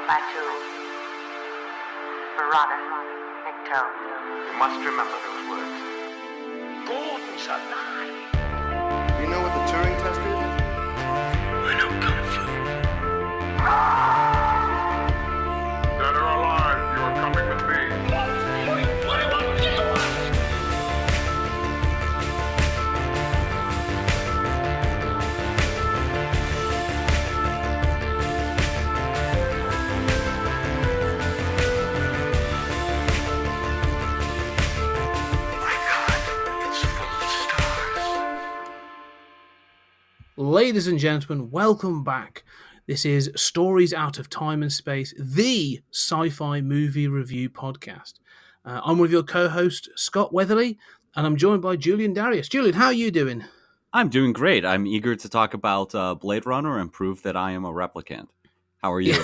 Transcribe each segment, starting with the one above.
Batu, Barada, Nikto. You must remember those words. Gordon's alive. You know what the Turing test is? I know Kung Fu. Dead or alive, you are coming with me. Ladies and gentlemen, welcome back. This is Stories Out of Time and Space, the sci-fi movie review podcast. I'm with your co-host, Scott Weatherly, and I'm joined by Julian Darius. Julian, how are you doing? I'm doing great. I'm eager to talk about Blade Runner and prove that I am a replicant. How are you?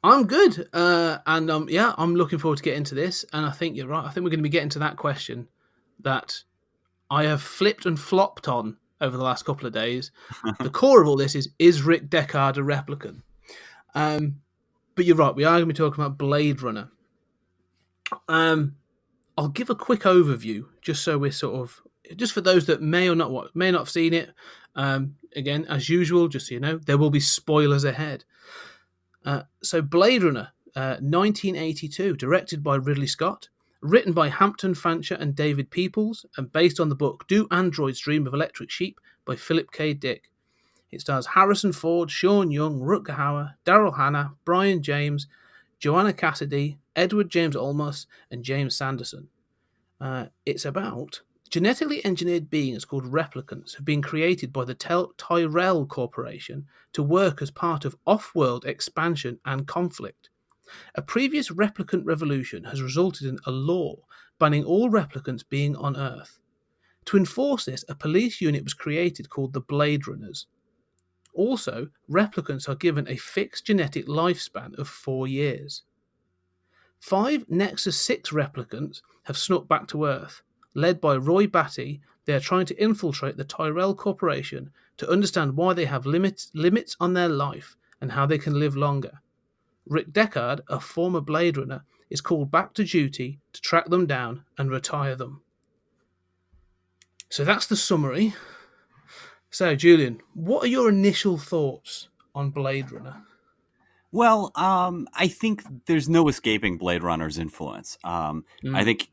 I'm good, and I'm looking forward to getting to this, and I think you're right. I think we're going to be getting to that question that I have flipped and flopped on over the last couple of days. The core of all this is Rick Deckard a replicant? But you're right, we are going to be talking about Blade Runner. I'll give a quick overview, just so we're just for those that may not have seen it. Again, as usual, just so you know, there will be spoilers ahead. So Blade Runner, 1982, directed by Ridley Scott, written by Hampton Fancher and David Peoples, and based on the book Do Androids Dream of Electric Sheep by Philip K. Dick. It stars Harrison Ford, Sean Young, Rutger Hauer, Daryl Hannah, Brian James, Joanna Cassidy, Edward James Olmos, and James Sanderson. It's about genetically engineered beings called replicants have been created by the Tyrell Corporation to work as part of off-world expansion and conflict. A previous replicant revolution has resulted in a law banning all replicants being on Earth. To enforce this, a police unit was created called the Blade Runners. Also, replicants are given a fixed genetic lifespan of 4 years. 5 Nexus 6 replicants have snuck back to Earth. Led by Roy Batty, they are trying to infiltrate the Tyrell Corporation to understand why they have limits on their life and how they can live longer. Rick Deckard, a former Blade Runner, is called back to duty to track them down and retire them. So that's the summary. So, Julian, what are your initial thoughts on Blade Runner? Well, I think there's no escaping Blade Runner's influence. I think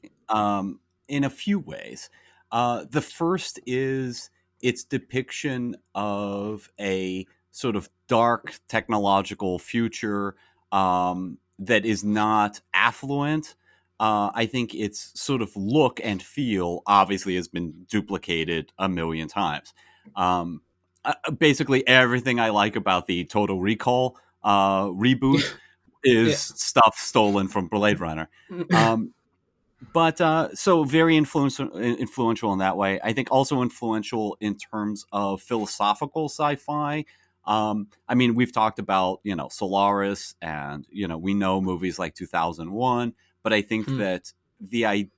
in a few ways. The first is its depiction of a sort of dark technological future that is not affluent. I think its sort of look and feel obviously has been duplicated a million times. Basically, everything I like about the Total Recall reboot is stuff stolen from Blade Runner. But so very influential in that way. I think also influential in terms of philosophical sci-fi. I mean, we've talked about, Solaris and, we know movies like 2001, but I think that the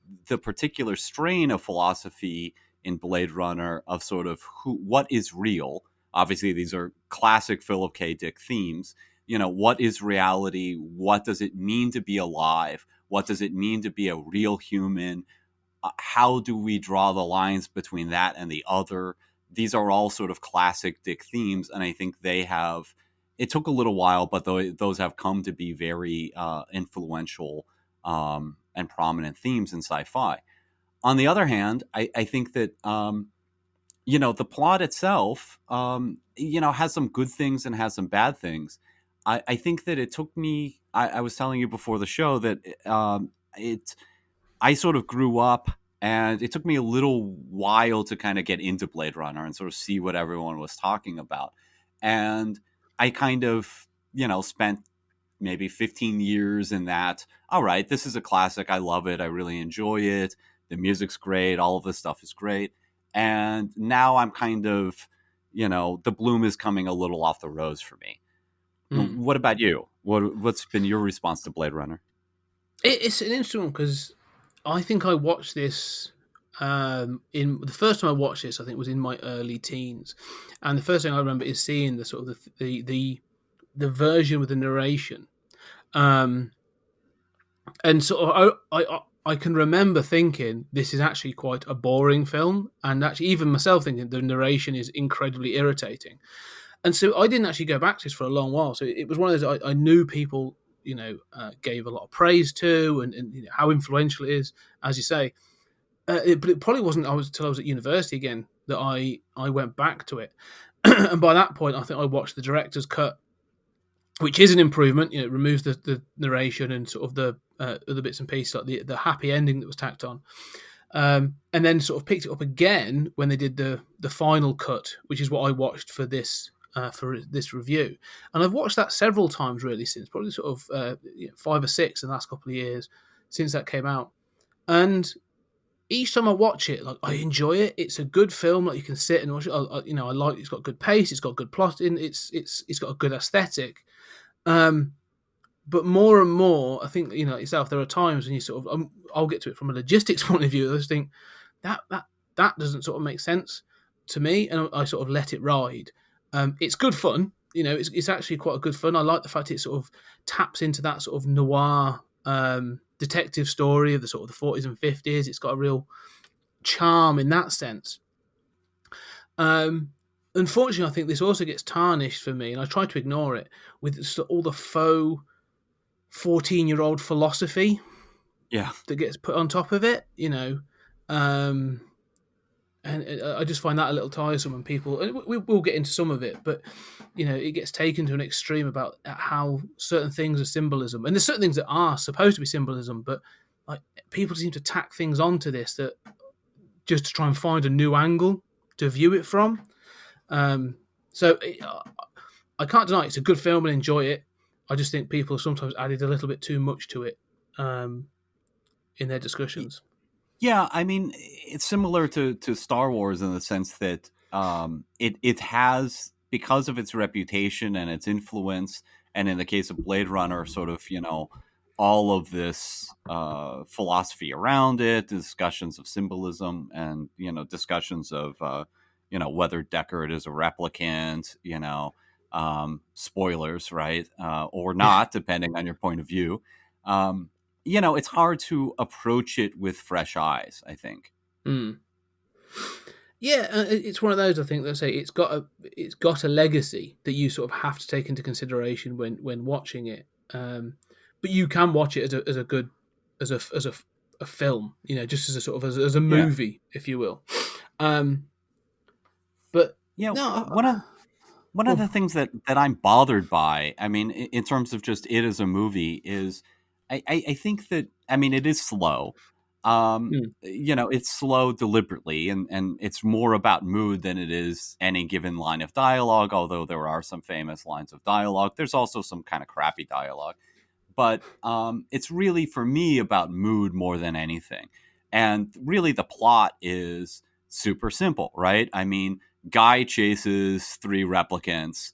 particular strain of philosophy in Blade Runner of sort of what is real, obviously these are classic Philip K. Dick themes, what is reality? What does it mean to be alive? What does it mean to be a real human? How do we draw the lines between that and the other? These are all sort of classic Dick themes, and I think it took a little while, but those have come to be very influential and prominent themes in sci-fi. On the other hand, I think that, the plot itself, has some good things and has some bad things. I think that it took me, I was telling you before the show that I sort of grew up, and it took me a little while to kind of get into Blade Runner and sort of see what everyone was talking about. And I kind of, spent maybe 15 years in that. All right, this is a classic. I love it. I really enjoy it. The music's great. All of this stuff is great. And now I'm kind of, the bloom is coming a little off the rose for me. What about you? What's been your response to Blade Runner? It's an interesting one because I think I watched this in the first time I watched this. I think was in my early teens, and the first thing I remember is seeing the sort of the version with the narration. Um, and sort of, I can remember thinking this is actually quite a boring film, and actually even myself thinking the narration is incredibly irritating. And so I didn't actually go back to this for a long while. So it was one of those I knew people, gave a lot of praise to, and how influential it is, as you say. But it probably wasn't until I was at university again that I went back to it. And by that point, I think I watched the director's cut, which is an improvement. It removes the narration and sort of the other bits and pieces, like the happy ending that was tacked on. And then sort of picked it up again when they did the final cut, which is what I watched for this review. And I've watched that several times really since, probably sort of 5 or 6 in the last couple of years since that came out. And each time I watch it, like I enjoy it. It's a good film. Like you can sit and watch it. I like. It's got good pace. It's got good plotting. It's got a good aesthetic. But more and more, I think yourself. There are times when you sort of I'll get to it from a logistics point of view. I just think that doesn't sort of make sense to me, and I sort of let it ride. It's good fun. It's actually quite a good fun. I like the fact it sort of taps into that sort of noir detective story of the sort of the 40s and 50s. It's got a real charm in that sense. Unfortunately, I think this also gets tarnished for me, and I try to ignore it, with all the faux 14-year-old philosophy that gets put on top of it, and I just find that a little tiresome when people, and we'll get into some of it, but it gets taken to an extreme about how certain things are symbolism, and there's certain things that are supposed to be symbolism, but like people seem to tack things onto this that just to try and find a new angle to view it from. So I can't deny it's a good film and enjoy it. I just think people sometimes added a little bit too much to it in their discussions. Yeah, I mean, it's similar to Star Wars in the sense that it has, because of its reputation and its influence, and in the case of Blade Runner, sort of, all of this philosophy around it, discussions of symbolism, and, discussions of, whether Deckard is a replicant, spoilers, right? Or not, depending on your point of view. It's hard to approach it with fresh eyes, I think. Yeah, it's one of those, I think, that say it's got a legacy that you sort of have to take into consideration when watching it. But you can watch it as a film, just as a sort of as a movie, if you will. But no, one of the things that I'm bothered by, I mean, in terms of just it as a movie, is I think that, I mean, it is slow. It's slow deliberately, and it's more about mood than it is any given line of dialogue, although there are some famous lines of dialogue. There's also some kind of crappy dialogue. But it's really, for me, about mood more than anything. And really, the plot is super simple, right? I mean, guy chases 3 replicants,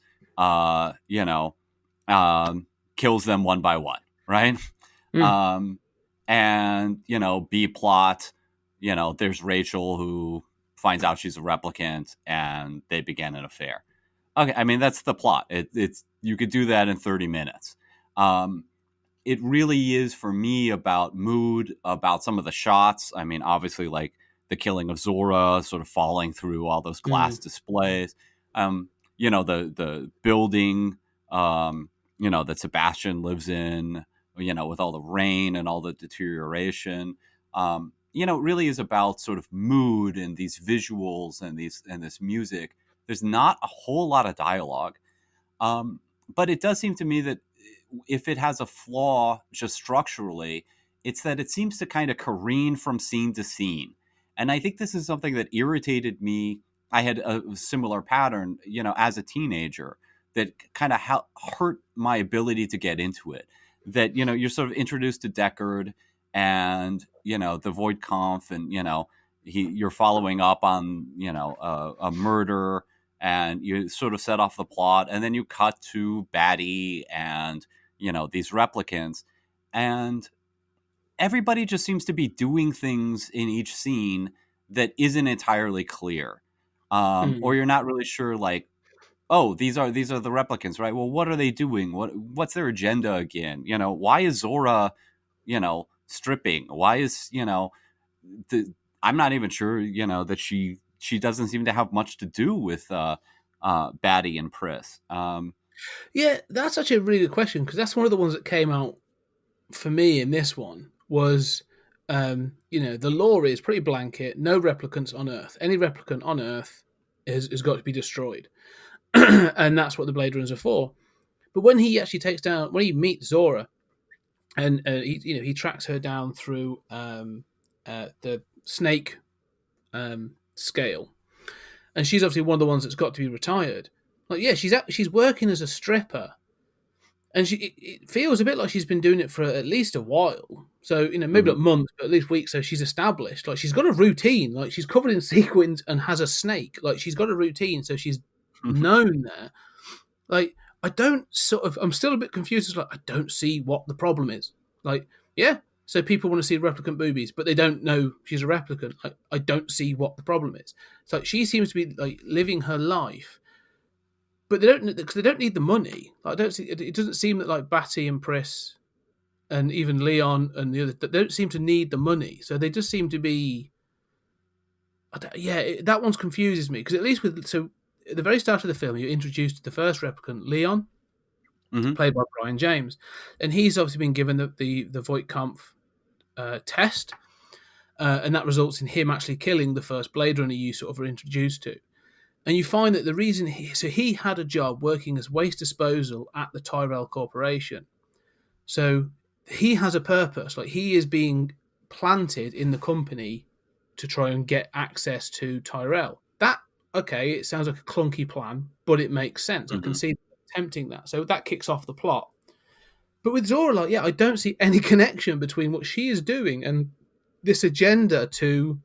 kills them one by one, right? And, B plot, there's Rachel who finds out she's a replicant and they begin an affair. Okay, I mean, that's the plot. It's you could do that in 30 minutes. It really is, for me, about mood, about some of the shots. I mean, obviously, like the killing of Zora, sort of falling through all those glass displays. The building, that Sebastian lives in, with all the rain and all the deterioration. It really is about sort of mood and these visuals and this music. There's not a whole lot of dialogue. But it does seem to me that if it has a flaw just structurally, it's that it seems to kind of careen from scene to scene. And I think this is something that irritated me. I had a similar pattern, as a teenager, that kind of hurt my ability to get into it. That, you're sort of introduced to Deckard and, the Void Conf, and, you're following up on, a murder, and you sort of set off the plot, and then you cut to Batty and, these replicants, and everybody just seems to be doing things in each scene that isn't entirely clear. Or you're not really sure, like, oh, these are the replicants, right? Well, what are they doing? What's their agenda again? Why is Zora, stripping? Why is I'm not even sure, that she doesn't seem to have much to do with Batty and Pris. Yeah, that's actually a really good question, because that's one of the ones that came out for me in this one was, the law is pretty blanket. No replicants on Earth. Any replicant on Earth has got to be destroyed, and that's what the Blade Runners are for. But when he actually when he meets Zora, and he tracks her down through the snake scale, and she's obviously one of the ones that's got to be retired. Like, yeah, she's working as a stripper, and it feels a bit like she's been doing it for at least a while. So maybe not months, but at least weeks. So she's established. Like, she's got a routine. Like, she's covered in sequins and has a snake. Like, she's got a routine. So she's known there. Like, I'm still a bit confused. It's like, I don't see what the problem is. Like, yeah. So people want to see replicant boobies, but they don't know she's a replicant. I don't see what the problem is. It's like, she seems to be like living her life, but they don't need the money. Like, it doesn't seem that like Batty and Pris and even Leon and the others, they don't seem to need the money. So they just seem to be. That one confuses me, because at least at the very start of the film, you're introduced to the first replicant, Leon, played by Brian James, and he's obviously been given the Voight-Kampff test, and that results in him actually killing the first Blade Runner you sort of are introduced to. And you find that the reason he had a job working as waste disposal at the Tyrell Corporation. So he has a purpose. Like, he is being planted in the company to try and get access to Tyrell. It sounds like a clunky plan, but it makes sense. I can see attempting that. So that kicks off the plot. But with Zora, I don't see any connection between what she is doing and this agenda to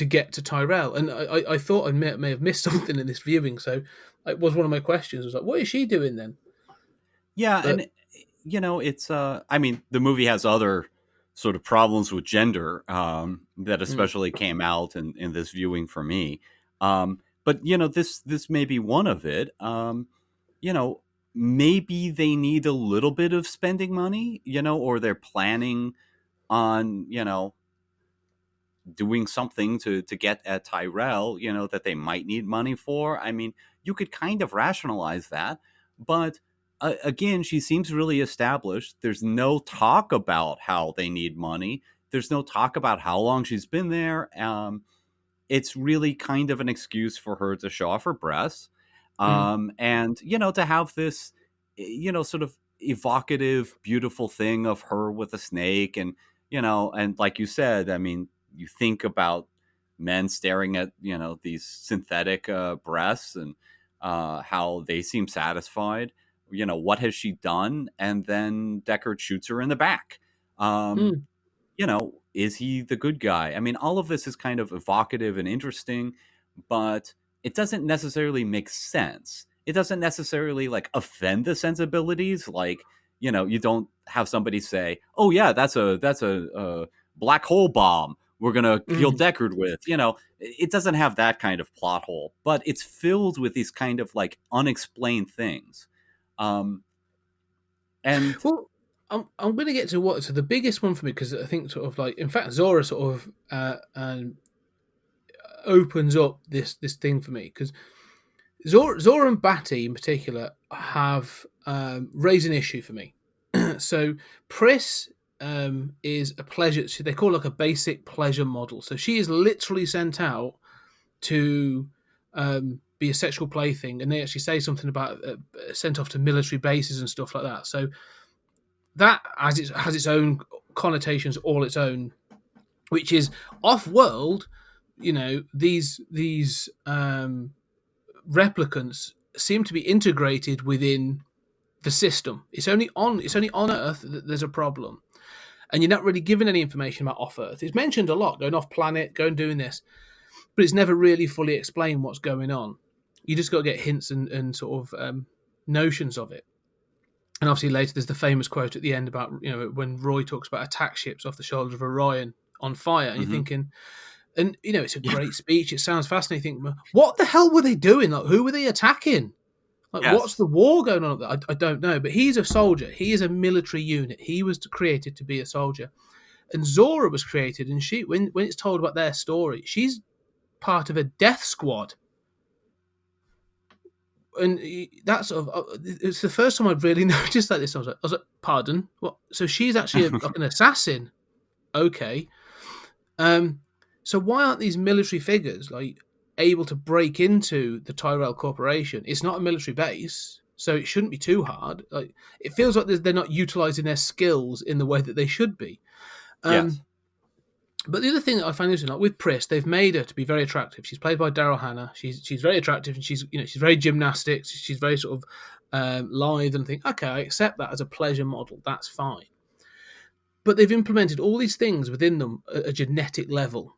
get to Tyrell. And I thought I may have missed something in this viewing. So it was one of my questions. I was like, what is she doing then? Yeah, and it's I mean, the movie has other sort of problems with gender that especially came out in this viewing for me. But this may be one of it. Maybe they need a little bit of spending money, or they're planning on, doing something to get at Tyrell, that they might need money for. I mean, you could kind of rationalize that, but again, she seems really established. There's no talk about how they need money. There's no talk about how long she's been there. It's really kind of an excuse for her to show off her breasts, and to have this, sort of evocative, beautiful thing of her with a snake, and and like you said, I mean, you think about men staring at these synthetic breasts and how they seem satisfied. What has she done? And then Deckard shoots her in the back. Is he the good guy? I mean, all of this is kind of evocative and interesting, but it doesn't necessarily make sense. It doesn't necessarily offend the sensibilities. You don't have somebody say, "Oh yeah, that's a black hole bomb we're gonna kill Deckard with." It doesn't have that kind of plot hole, but it's filled with these kind of unexplained things. I'm going to get to the biggest one for me, because I think in fact Zora sort of opens up this thing for me, because Zora and Batty in particular have raised an issue for me. So Pris is a pleasure. They call it a basic pleasure model. So she is literally sent out to be a sexual plaything, and they actually say something about sent off to military bases and stuff like that. So that has its own connotations, all its own, which is off-world. These replicants seem to be integrated within the system. It's only on Earth that there's a problem, and you're not really given any information about off Earth. It's mentioned a lot, going off planet, going doing this, but it's never really fully explained what's going on. You just got to get hints and sort of notions of it. And obviously later there's the famous quote at the end about when Roy talks about attack ships off the shoulder of Orion on fire, and you're thinking, And it's a great speech. It sounds fascinating. What the hell were they doing? Like, who were they attacking? Like, what's Yes. the war going on up there? I don't know. But he's a soldier. He is a military unit. He was created to be a soldier. And Zora was created, and she, when it's told about their story, she's part of a death squad. And that's sort of, it's the first time I'd really noticed that. I was like, pardon, what? So she's actually like an assassin. Okay. So why aren't these military figures like able to break into the Tyrell Corporation? It's not a military base, so it shouldn't be too hard. Like, it feels like they're not utilizing their skills in the way that they should be. Yes. But the other thing that I find interesting, like with Pris, they've made her to be very attractive. She's played by Daryl Hannah. She's very attractive, and she's very gymnastics. She's very sort of lithe, and think, okay, I accept that as a pleasure model. That's fine. But they've implemented all these things within them at a genetic level.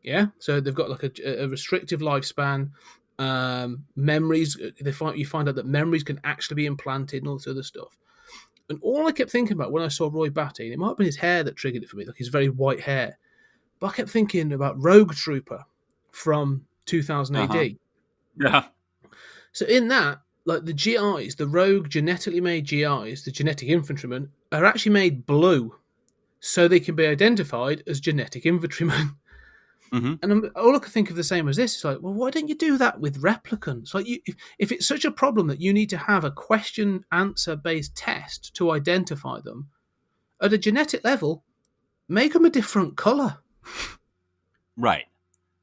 Yeah, so they've got like a restrictive lifespan. Memories. You find out that memories can actually be implanted and all this other stuff. And all I kept thinking about when I saw Roy Batty, and it might have been his hair that triggered it for me, like his very white hair. But I kept thinking about Rogue Trooper from 2000 AD. Yeah. So in that, like the GIs, the rogue genetically made GIs, the genetic infantrymen, are actually made blue, so they can be identified as genetic infantrymen. Mm-hmm. And all I can think of the same as this is like, well, why don't you do that with replicants? Like, if it's such a problem that you need to have a question-answer based test to identify them, at a genetic level, make them a different color. Right.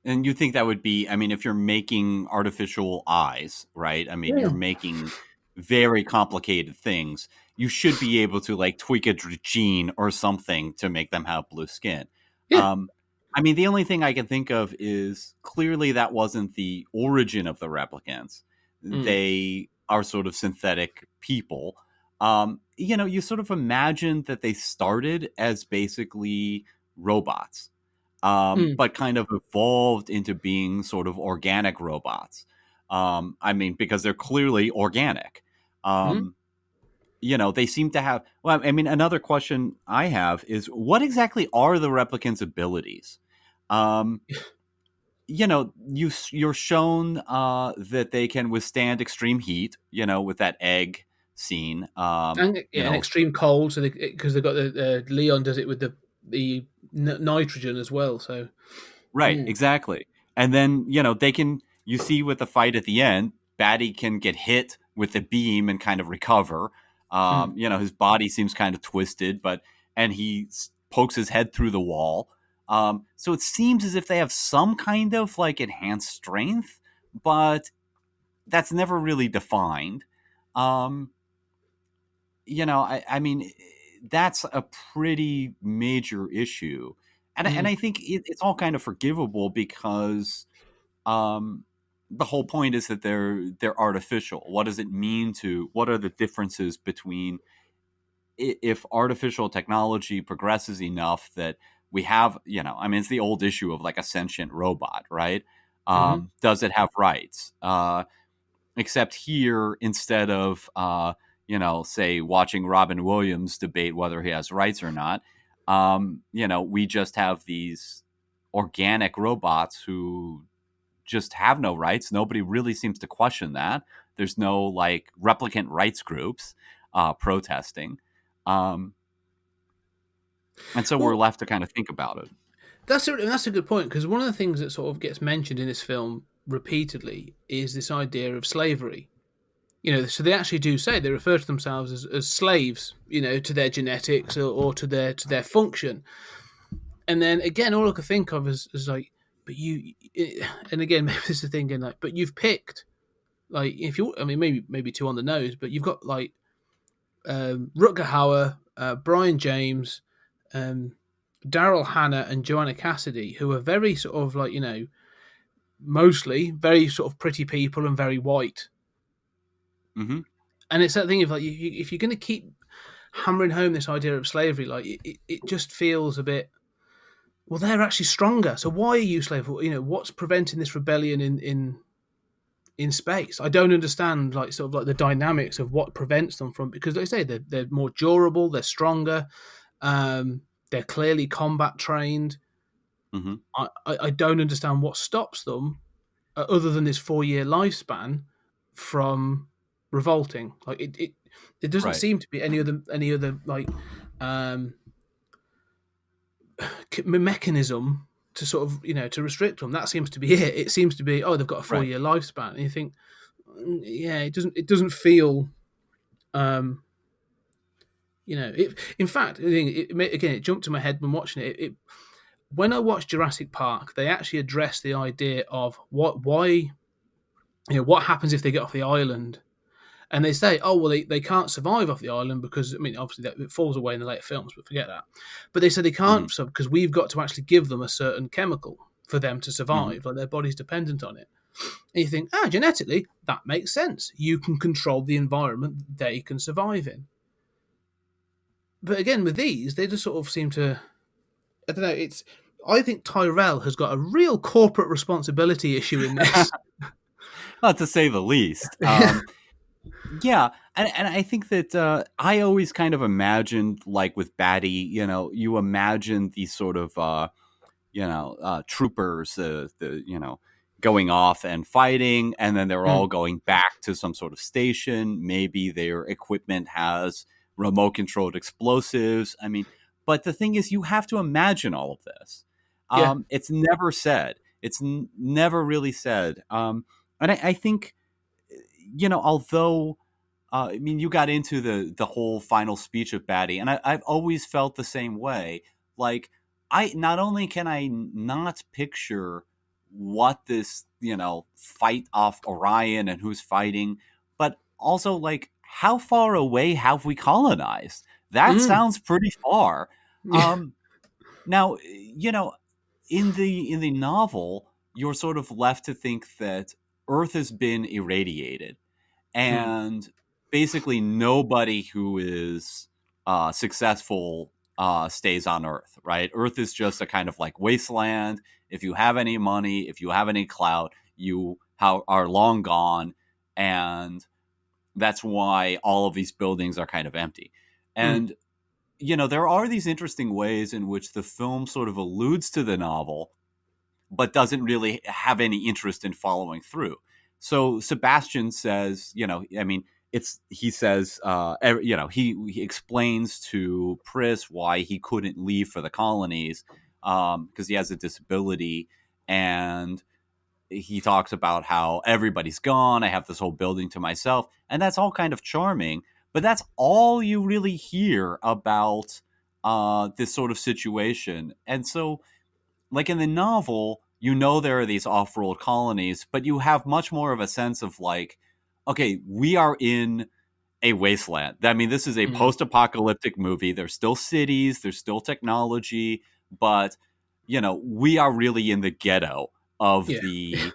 And you think that would be, I mean, if you're making artificial eyes, right? I mean, Yeah. you're making very complicated things. You should be able to like tweak a gene or something to make them have blue skin. Yeah. I mean, the only thing I can think of is clearly that wasn't the origin of the replicants. They are sort of synthetic people. You sort of imagine that they started as basically robots. But kind of evolved into being sort of organic robots. I mean, because they're clearly organic. They seem to have. Well, I mean, another question I have is, what exactly are the replicants' abilities? You're shown that they can withstand extreme heat. With that egg scene. And extreme cold, so because they've got the Leon does it with the nitrogen as well. So right, exactly. And then you see with the fight at the end, Batty can get hit with the beam and kind of recover. His body seems kind of twisted, and he pokes his head through the wall. So it seems as if they have some kind of like enhanced strength, but that's never really defined. I mean, that's a pretty major issue. And I think it's all kind of forgivable because the whole point is that they're artificial. What does it mean what are the differences between if artificial technology progresses enough that we have, I mean, it's the old issue of like a sentient robot, right? Does it have rights? Except here, instead of, say watching Robin Williams debate whether he has rights or not, we just have these organic robots who just have no rights. Nobody really seems to question that. There's no like replicant rights groups protesting. And so we're left to kind of think about it. That's a good point, because one of the things that sort of gets mentioned in this film repeatedly is this idea of slavery. So they actually do say, they refer to themselves as slaves, to their genetics or to their function. And then again, all I could think of is like, but you, and again, maybe this is thinking like, but you've picked, like, if you, I mean, maybe too on the nose, but you've got like Rutger Hauer, Brian James, Daryl Hannah, and Joanna Cassidy, who are very sort of like, mostly very sort of pretty people and very white. Mm-hmm. And it's that thing of like, if you're going to keep hammering home this idea of slavery, like it just feels a bit, well, they're actually stronger. So why are you slave? What's preventing this rebellion in space? I don't understand, like, sort of like the dynamics of what prevents them from, because like I say, they're more durable, they're stronger, they're clearly combat trained. Hmm. I don't understand what stops them, other than this 4-year lifespan, from revolting. Like it doesn't Right. seem to be any other like mechanism to sort of to restrict them. That seems to be it. It seems to be, oh, they've got a Right. 4-year lifespan, and you think, yeah, it doesn't feel. In fact, I think again, it jumped to my head when watching it. When I watched Jurassic Park, they actually addressed the idea of why, what happens if they get off the island, and they say, oh well, they can't survive off the island because, I mean, obviously that it falls away in the later films, but forget that. But they said they Hmm. can't, so because we've got to actually give them a certain chemical for them to Hmm. survive, like their body's dependent on it. And you think, genetically that makes sense. You can control the environment they can survive in. But again, with these, they just sort of seem to. I don't know. I think Tyrell has got a real corporate responsibility issue in this. Not to say the least. Yeah, and I think that I always kind of imagined, like with Batty, you imagine these sort of troopers, going off and fighting, and then they're all Mm. going back to some sort of station. Maybe their equipment has remote controlled explosives. I mean, but the thing is, you have to imagine all of this. Yeah. It's never said. It's never really said. And I think, although. I mean, you got into the whole final speech of Batty, and I've always felt the same way. Like, I not only can I not picture what this fight off Orion and who's fighting, but also, like, how far away have we colonized? That Mm. sounds pretty far. Yeah. Um, Now, in the novel, you're sort of left to think that Earth has been irradiated, Mm. and basically nobody who is successful stays on Earth, right? Earth is just a kind of like wasteland. If you have any money, if you have any clout, you are long gone, and that's why all of these buildings are kind of empty. Mm. And there are these interesting ways in which the film sort of alludes to the novel, but doesn't really have any interest in following through. So Sebastian says, I mean, he says, he explains to Pris why he couldn't leave for the colonies, because he has a disability, and he talks about how everybody's gone. I have this whole building to myself, and that's all kind of charming. But that's all you really hear about this sort of situation. And so, like in the novel, there are these off-world colonies, but you have much more of a sense of like, okay, we are in a wasteland. I mean, this is a Mm. post-apocalyptic movie. There's still cities, there's still technology, but we are really in the ghetto of Yeah. the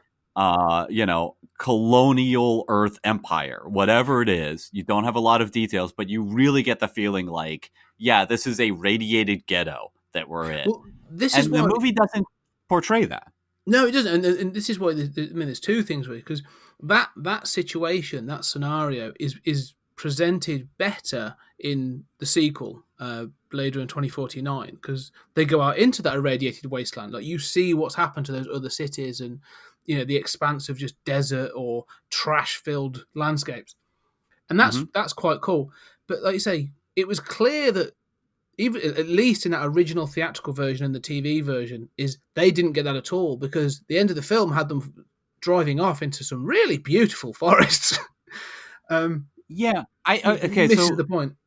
colonial Earth empire, whatever it is. You don't have a lot of details, but you really get the feeling like, yeah, this is a radiated ghetto that we're in. Well, this is And the why. movie doesn't portray that. No, it doesn't, and this is why. I mean, there's two things with it, because that situation, that scenario, is presented better in the sequel, Blade Runner 2049, because they go out into that irradiated wasteland. Like, you see what's happened to those other cities, and the expanse of just desert or trash-filled landscapes, and that's Hmm. that's quite cool. But like you say, it was clear that, even at least in that original theatrical version and the TV version, is they didn't get that at all, because the end of the film had them driving off into some really beautiful forests. Yeah, It okay. misses So the point.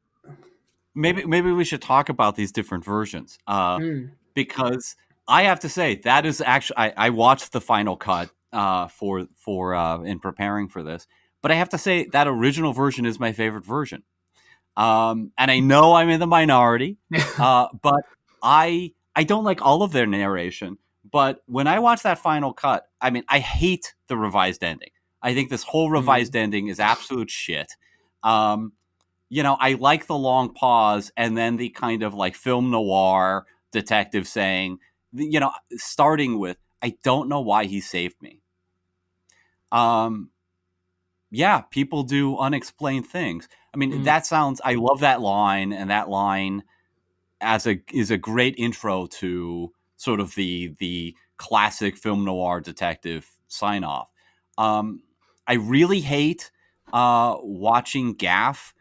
maybe we should talk about these different versions, Mm. because I have to say that is actually I watched the final cut for in preparing for this, but I have to say that original version is my favorite version. And I know I'm in the minority, but I don't like all of their narration. But when I watch that final cut, I mean, I hate the revised ending. I think this whole revised ending is absolute shit. Um, I like the long pause and then the kind of like film noir detective saying, starting with, I don't know why he saved me. Um, yeah, people do unexplained things. I mean, Mm. I love that line, and that line is a great intro to sort of the classic film noir detective sign off. I really hate watching Gaff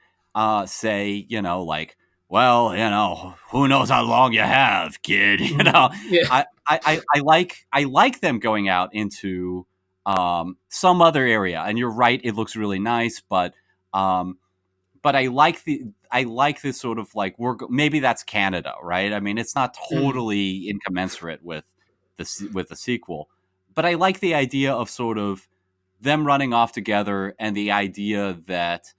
say, like, well, who knows how long you have, kid. Yeah. I like them going out into some other area, and you're right, it looks really nice, but I like this sort of like maybe that's Canada, right? I mean, it's not totally incommensurate with the sequel, but I like the idea of sort of them running off together, and the idea that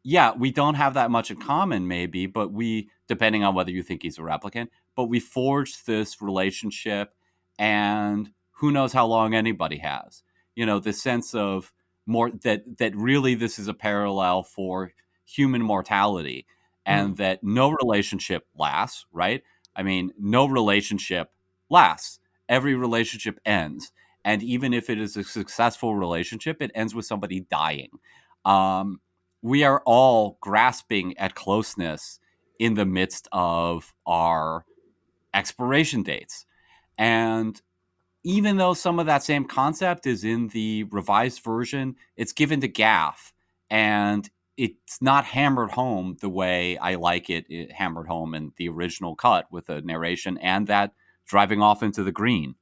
yeah, we don't have that much in common, maybe, but depending on whether you think he's a replicant, but we forged this relationship, and who knows how long anybody has. The sense of more that really this is a parallel for human mortality, and that no relationship lasts, right? I mean, no relationship lasts. Every relationship ends. And even if it is a successful relationship, it ends with somebody dying. We are all grasping at closeness in the midst of our expiration dates. And even though some of that same concept is in the revised version, it's given to Gaff, and it's not hammered home the way I like it hammered home in the original cut, with the narration and that driving off into the green.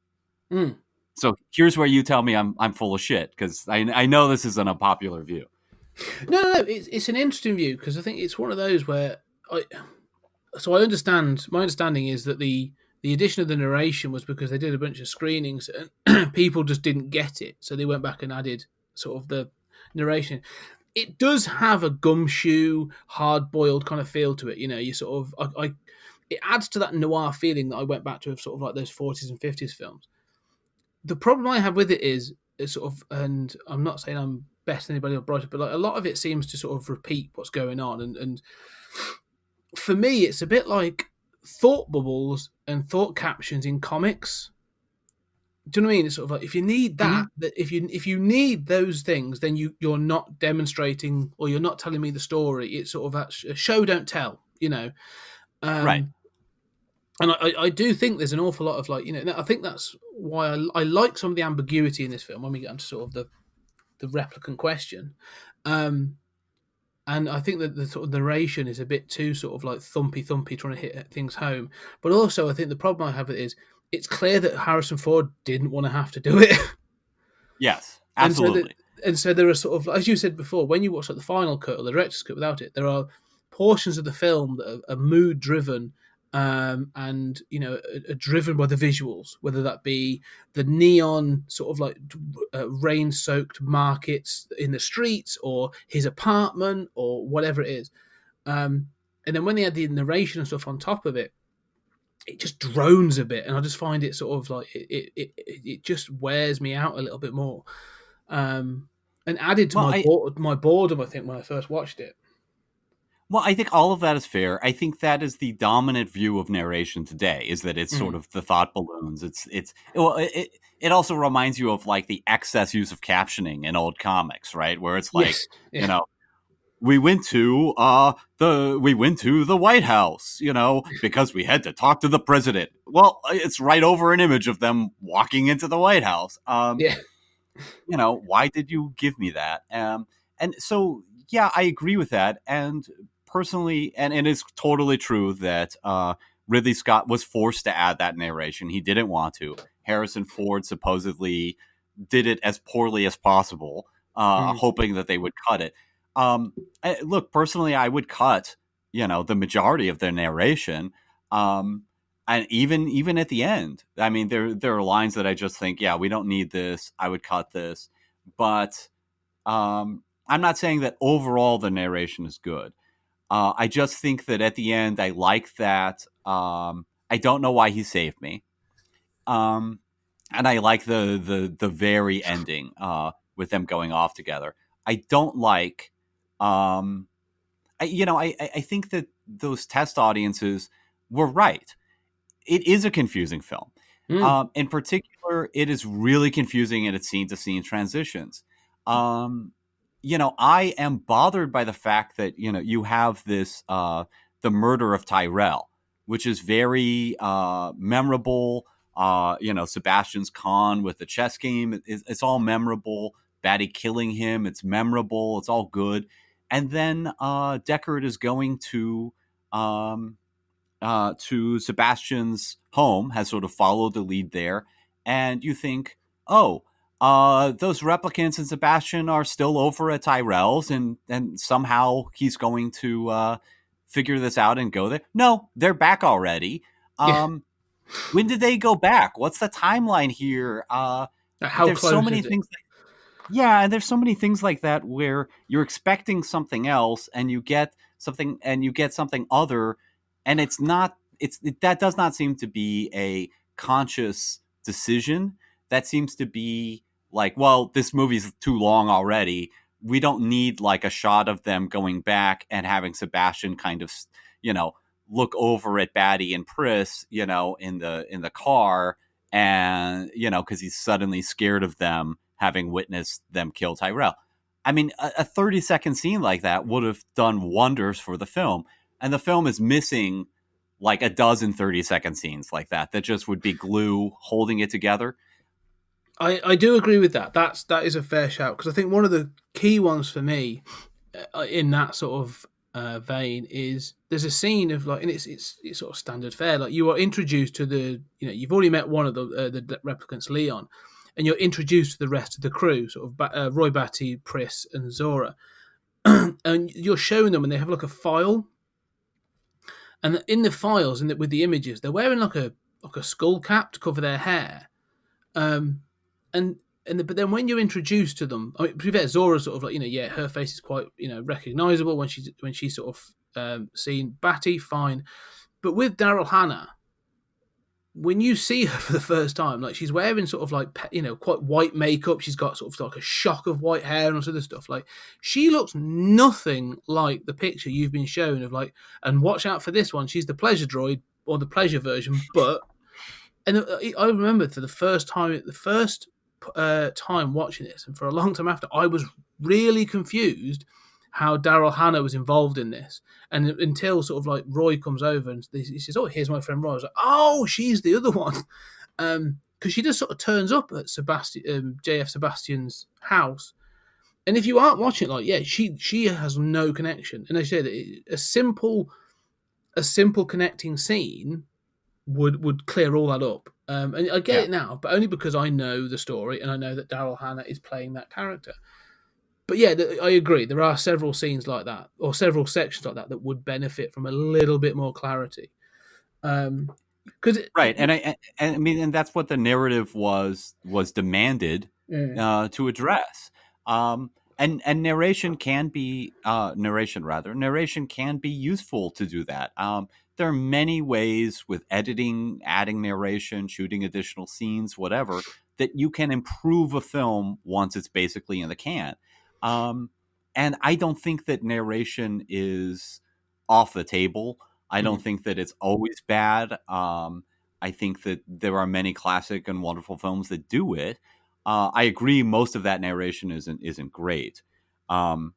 So here's where you tell me I'm full of shit, because I know this isn't a popular view. No. It's an interesting view, because I think it's one of those where I understand. My understanding is that the addition of the narration was because they did a bunch of screenings and people just didn't get it, so they went back and added sort of the narration. It does have a gumshoe, hard-boiled kind of feel to it. You sort of it adds to that noir feeling that I went back to of sort of like those 40s and 50s films. The problem I have with it is sort of, and I'm not saying I'm better than anybody or brighter, but like a lot of it seems to sort of repeat what's going on, and for me, it's a bit like thought bubbles and thought captions in comics. Do you know what I mean? It's sort of like, if you need that, if you need those things, then you're not demonstrating, or you're not telling me the story. It's sort of that show don't tell, Right. And I do think there's an awful lot of I think that's why I like some of the ambiguity in this film when we get into sort of the replicant question. And I think that the sort of narration is a bit too sort of like thumpy, trying to hit things home. But also, I think the problem I have with it is it's clear that Harrison Ford didn't want to have to do it. Yes, absolutely. And so there are sort of, as you said before, when you watch like the final cut or the director's cut without it, there are portions of the film that are mood driven, and are driven by the visuals, whether that be the neon sort of like rain-soaked markets in the streets, or his apartment, or whatever it is. And then when they add the narration and stuff on top of it, it just drones a bit, and I just find it sort of like it just wears me out a little bit more. And added to my boredom, I think, when I first watched it. Well, I think all of that is fair. I think that is the dominant view of narration today, is that it's sort of the thought balloons. It also reminds you of like the excess use of captioning in old comics, right? Where it's like, Yes. Yeah. We went to the White House, because we had to talk to the president. Well, it's right over an image of them walking into the White House. Yeah. Why did you give me that? And so, yeah, I agree with that. And personally, and it's totally true that Ridley Scott was forced to add that narration. He didn't want to. Harrison Ford supposedly did it as poorly as possible, hoping that they would cut it. Look, personally, I would cut, the majority of their narration. And even at the end, I mean, there are lines that I just think, yeah, we don't need this. I would cut this. But I'm not saying that overall the narration is good. I just think that at the end, I like that. I don't know why he saved me. And I like the very ending with them going off together. I don't like. I think that those test audiences were right. It is a confusing film. In particular, it is really confusing in its scene-to-scene transitions. I am bothered by the fact that, you have this, the murder of Tyrell, which is very memorable. Sebastian's con with the chess game, it's all memorable. Batty killing him, it's memorable. It's all good. And then Deckard is going to Sebastian's home, has sort of followed the lead there, and you think, oh, those replicants and Sebastian are still over at Tyrell's, and somehow he's going to figure this out and go there. No, they're back already. When did they go back? What's the timeline here? How there's close so many is it? things. Yeah, and there's so many things like that where you're expecting something else and you get something other, and that does not seem to be a conscious decision. That seems to be like, well, this movie's too long already. We don't need like a shot of them going back and having Sebastian kind of, look over at Batty and Pris, in the car, and because he's suddenly scared of them, having witnessed them kill Tyrell. I mean, a 30-second scene like that would have done wonders for the film. And the film is missing like a dozen 30-second scenes like that just would be glue holding it together. I do agree with that. That is a fair shout, because I think one of the key ones for me in that sort of vein is there's a scene of like, and it's sort of standard fare. Like, you are introduced to you've already met one of the replicants, Leon, and you're introduced to the rest of the crew, sort of Roy Batty, Pris, and Zora, and you're showing them, and they have like a file, and in the files and with the images, they're wearing like a skull cap to cover their hair, but then when you're introduced to them, I mean, to be fair, Zora's sort of like, her face is quite recognizable when she's sort of seen. Batty, fine, but with Daryl Hannah, when you see her for the first time, like, she's wearing sort of like, quite white makeup. She's got sort of like a shock of white hair and all sort of stuff. Like, she looks nothing like the picture you've been shown of like, and watch out for this one, she's the pleasure droid or the pleasure version. And I remember for the first time watching this, and for a long time after, I was really confused how Daryl Hannah was involved in this, and until sort of like Roy comes over and he says, "Oh, here's my friend Roy." I was like, "Oh, she's the other one," because she just sort of turns up at JF Sebastian's house, and if you aren't watching it, like, yeah, she has no connection. And I say that a simple connecting scene would clear all that up. And I get it now, but only because I know the story and I know that Daryl Hannah is playing that character. But yeah, I agree. There are several scenes like that, or several sections like that would benefit from a little bit more clarity. Right, and I mean, and that's what the narrative was demanded to address. And narration can be narration can be useful to do that. There are many ways with editing, adding narration, shooting additional scenes, whatever, that you can improve a film once it's basically in the can. And I don't think that narration is off the table. I don't think that it's always bad. I think that there are many classic and wonderful films that do it. I agree, most of that narration isn't great. But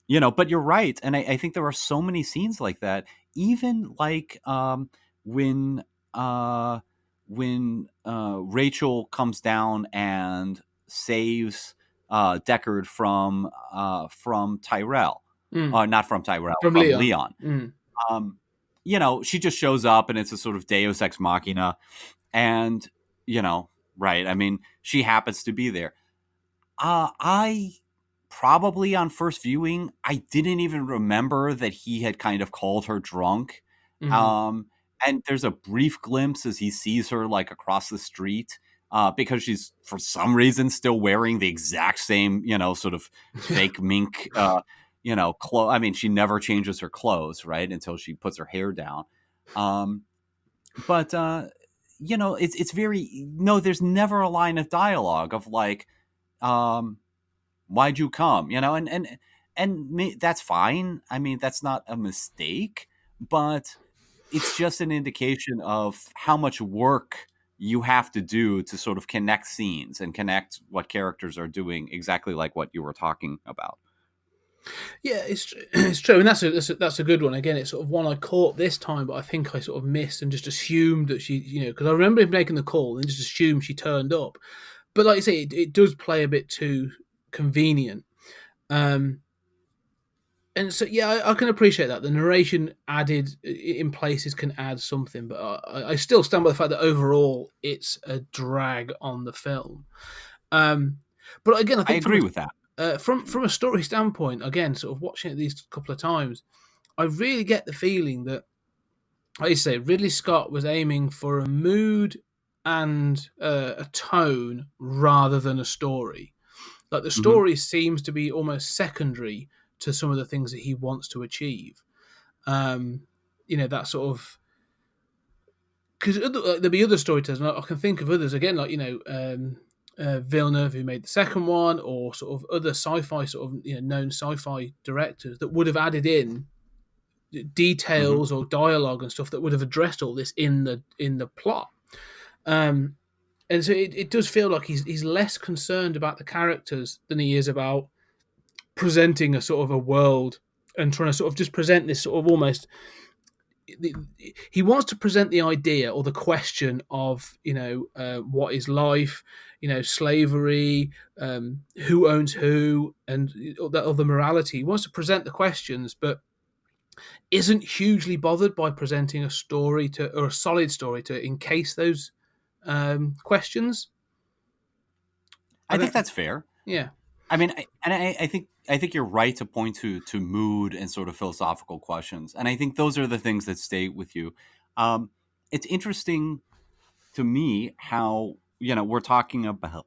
you're right, and I think there are so many scenes like that. Even like when Rachel comes down and saves Deckard from Tyrell, not from Tyrell, from Leon. She just shows up, and it's a sort of Deus Ex Machina, and right. I mean, she happens to be there. I probably on first viewing, I didn't even remember that he had kind of called her drunk. And there's a brief glimpse as he sees her like across the street, because she's for some reason still wearing the exact same, sort of fake mink, clothes. I mean, she never changes her clothes, right, until she puts her hair down. But it's very, no, there's never a line of dialogue of like, why'd you come? And that's fine. I mean, that's not a mistake, but it's just an indication of how much work you have to do to sort of connect scenes and connect what characters are doing, exactly like what you were talking about. Yeah, it's true, and that's a good one. Again, it's sort of one I caught this time, but I think I sort of missed and just assumed that she, because I remember him making the call and just assumed she turned up. But like you say, it does play a bit too convenient. Um, and so yeah, I can appreciate that the narration added in places can add something, but I still stand by the fact that overall it's a drag on the film. Um, but again, I I think agree with that. from a story standpoint, again, sort of watching it these couple of times, I really get the feeling that, like you say, Ridley Scott was aiming for a mood and a tone rather than a story. Like the Hmm. story seems to be almost secondary to some of the things that he wants to achieve. Um, that sort of, because there'll be other storytellers, and I can think of others again, like Villeneuve, who made the second one, or sort of other sci-fi sort of known sci-fi directors that would have added in Hmm. details or dialogue and stuff that would have addressed all this in the plot. Um, and so it does feel like he's less concerned about the characters than he is about presenting a sort of a world and trying to sort of just present this sort of almost. He wants to present the idea or the question of what is life, slavery, who owns who, and all that other morality. He wants to present the questions, but isn't hugely bothered by presenting a story to or a solid story to encase those questions. I I think don't. that's fair. Yeah. I mean, I think you're right to point to mood and sort of philosophical questions, and I think those are the things that stay with you. Um, it's interesting to me how we're talking about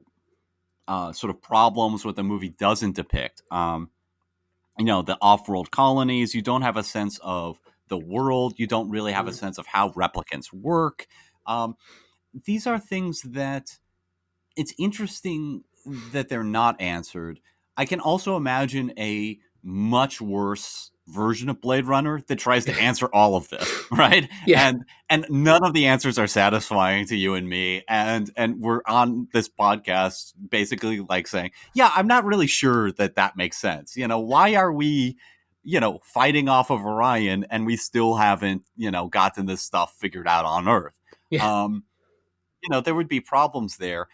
sort of problems what the movie doesn't depict. The off-world colonies. You don't have a sense of the world. You don't really have a sense of how replicants work. Um, these are things that it's interesting that they're not answered. I can also imagine a much worse version of Blade Runner that tries to answer all of this, right? Yeah. And none of the answers are satisfying to you and me. And we're on this podcast basically like saying, yeah, I'm not really sure that makes sense. Why are we fighting off of Orion and we still haven't gotten this stuff figured out on Earth? Yeah. Um, there would be problems there.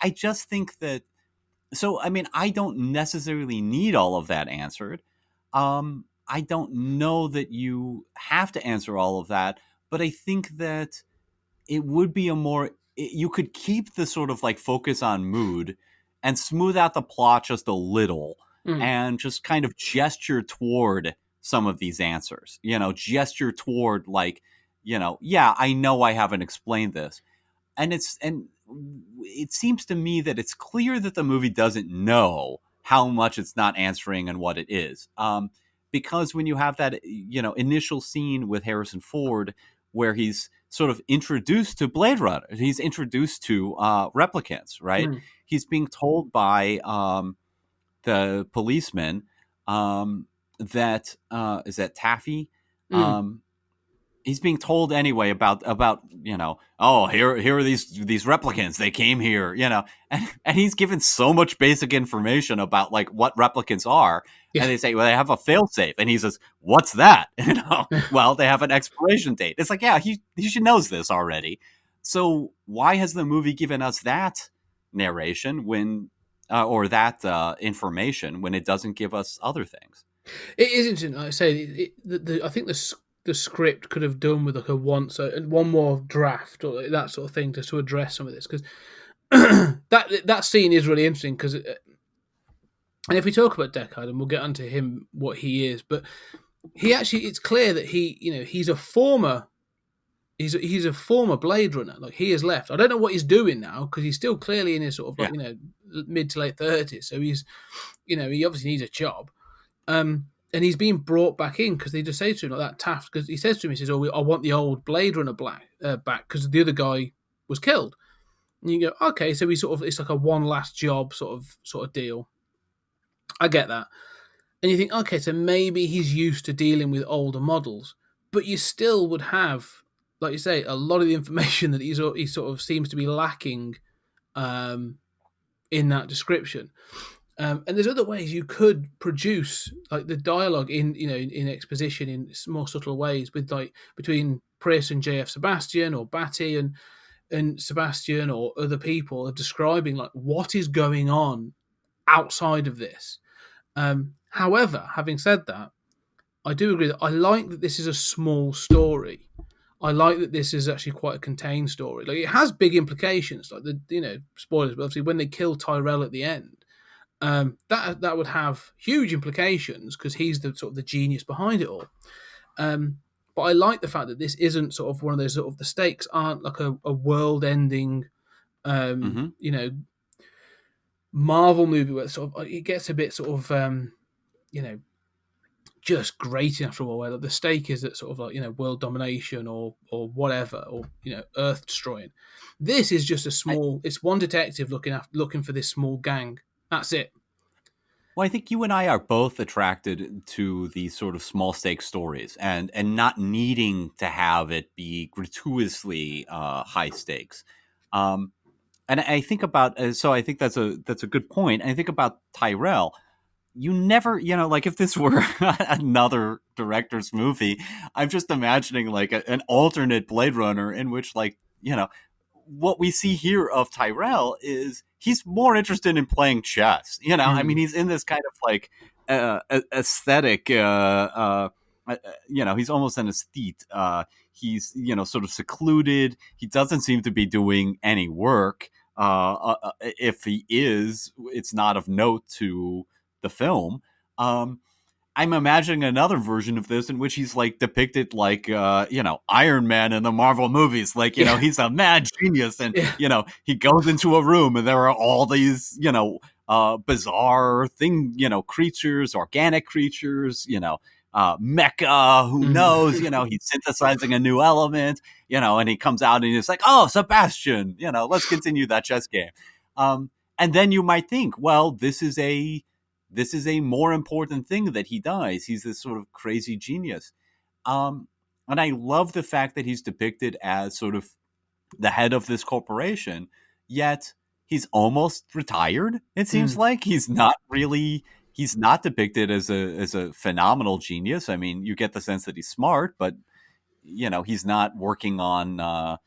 I just think that. So, I mean, I don't necessarily need all of that answered. I don't know that you have to answer all of that, but I think that it would be you could keep the sort of like focus on mood and smooth out the plot just a little Mm. and just kind of gesture toward some of these answers, gesture toward like, yeah, I know I haven't explained this. And it seems to me that it's clear that the movie doesn't know how much it's not answering and what it is. Because when you have that initial scene with Harrison Ford where he's sort of introduced to Blade Runner, he's introduced to replicants, right? Mm. He's being told by the policeman that is that Taffy. Mm. He's being told anyway about oh, here are these replicants, they came here, and he's given so much basic information about like what replicants are. Yeah. And they say, well, they have a failsafe, and he says, what's that? Well, they have an expiration date. It's like, yeah, he should knows this already. So why has the movie given us that narration when or that information when it doesn't give us other things? It is interesting. Like I say, I think the script could have done with like one more draft or that sort of thing to address some of this, because that scene is really interesting. Because and if we talk about Deckard, and we'll get onto him what he is, but it's clear that he's a former. He's a former Blade Runner. Like he has left. I don't know what he's doing now because he's still clearly in his sort of like mid to late 30s. So he's he obviously needs a job. And he's being brought back in because they just say to him like that Taft, because he says to him, he says, "Oh, I want the old Blade Runner back because the other guy was killed." And you go, okay, so it's like a one last job sort of deal. I get that, and you think, okay, so maybe he's used to dealing with older models, but you still would have, like you say, a lot of the information that he sort of seems to be lacking in that description. And there's other ways you could produce like the dialogue in in exposition in more subtle ways with like between Pris and JF Sebastian or Batty and Sebastian or other people are describing like what is going on outside of this. However, having said that, I do agree that I like that this is a small story. I like that this is actually quite a contained story. Like it has big implications, like the spoilers, but obviously when they kill Tyrell at the end, that would have huge implications because he's the sort of the genius behind it all. But I like the fact that this isn't sort of one of those sort of the stakes aren't like a world-ending, Marvel movie where sort of it gets a bit sort of just grating after a while. Where like, the stake is at sort of like world domination or whatever or Earth destroying. This is just a small. It's one detective looking for this small gang. That's it. Well, I think you and I are both attracted to these sort of small stakes stories and not needing to have it be gratuitously high stakes. And I think about so I think that's a good point. And I think about Tyrell. You never, like if this were another director's movie, I'm just imagining like an alternate Blade Runner in which like, what we see here of Tyrell is he's more interested in playing chess. I mean, he's in this kind of like aesthetic, he's almost an aesthete. He's, sort of secluded. He doesn't seem to be doing any work. If he is, it's not of note to the film. I'm imagining another version of this in which he's like depicted like Iron Man in the Marvel movies, like he's a mad genius, and he goes into a room and there are all these bizarre creatures, organic creatures, mecha, who knows, he's synthesizing a new element, and he comes out and he's like, oh, Sebastian, let's continue that chess game. And then you might think, well, this is a more important thing that he does. He's this sort of crazy genius. And I love the fact that he's depicted as sort of the head of this corporation, yet he's almost retired. It seems like he's not depicted as a phenomenal genius. I mean, you get the sense that he's smart, but he's not working on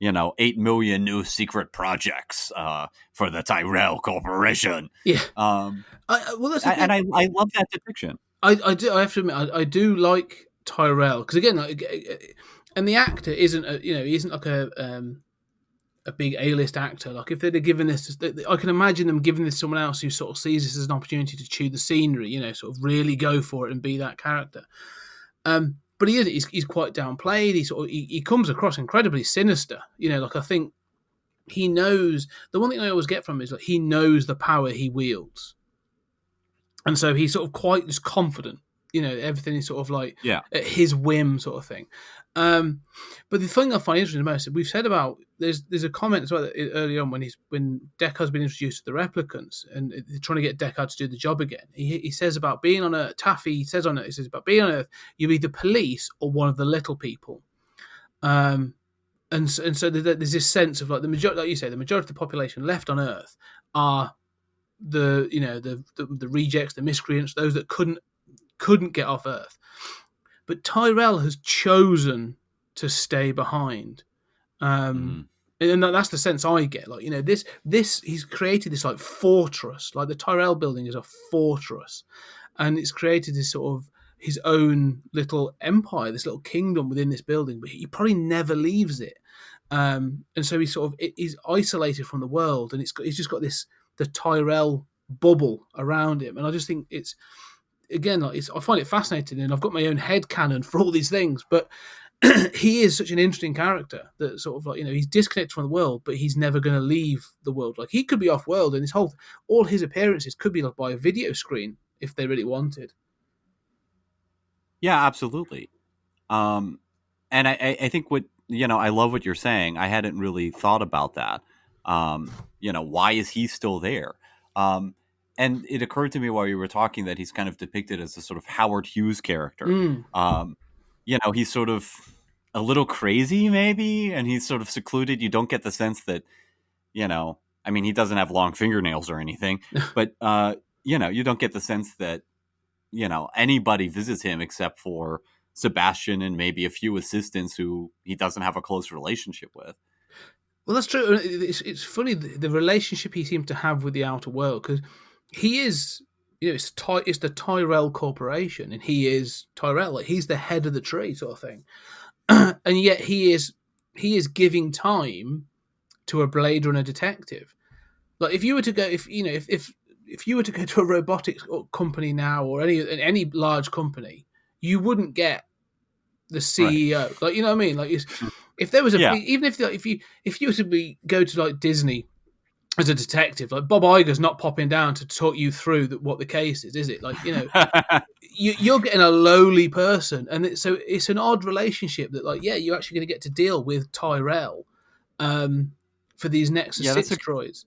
8 million new secret projects for the Tyrell Corporation. Yeah. I love that depiction. I do. I have to admit, I do like Tyrell because again, and the actor isn't he isn't like a big A-list actor. Like if they'd have given this, I can imagine them giving this to someone else who sort of sees this as an opportunity to chew the scenery. Sort of really go for it and be that character. But he's quite downplayed. He comes across incredibly sinister. Like I think he knows. The one thing I always get from him is like he knows the power he wields, and so he's sort of quite just confident. Everything is sort of like at his whim, sort of thing. But the thing I find interesting the most, we've said about there's a comment as well that early on when Deckard's been introduced to the replicants and they're trying to get Deckard to do the job again. He says about being on Earth. Taffy says on it. He says about being on Earth, you're either police or one of the little people. And so there's this sense of like the majority, like you say, the majority of the population left on Earth are the rejects, the miscreants, those that couldn't get off Earth. But Tyrell has chosen to stay behind. And that's the sense I get. Like, this he's created this like fortress. Like the Tyrell building is a fortress. And it's created this sort of his own little empire, this little kingdom within this building, but he probably never leaves it. And so he's isolated from the world, and he's just got the Tyrell bubble around him. And I just think it's, again, like I find it fascinating, and I've got my own headcanon for all these things, but he is such an interesting character that sort of like, he's disconnected from the world, but he's never going to leave the world. Like he could be off world, and all his appearances could be like by a video screen if they really wanted. Yeah, absolutely. And I think I love what you're saying. I hadn't really thought about that. Why is he still there? And it occurred to me while you were talking that he's kind of depicted as a sort of Howard Hughes character. He's sort of a little crazy maybe, and he's sort of secluded. You don't get the sense that, he doesn't have long fingernails or anything, but you don't get the sense that anybody visits him except for Sebastian and maybe a few assistants who he doesn't have a close relationship with. Well, that's true. It's funny the relationship he seems to have with the outer world, because he is, it's the Tyrell Corporation, and he is Tyrell. Like, he's the head of the tree, sort of thing, and yet he is giving time to a Blade Runner detective. Like, if you were to go, if you were to go to a robotics company now, or any large company, you wouldn't get the CEO. Right. Like, you know what I mean? Like, if there was even if you were to go to like Disney as a detective, like Bob Iger's not popping down to talk you through what the case is it? Like, you're getting a lowly person, and so it's an odd relationship that, like, you're actually going to get to deal with Tyrell for these Nexus 6 droids.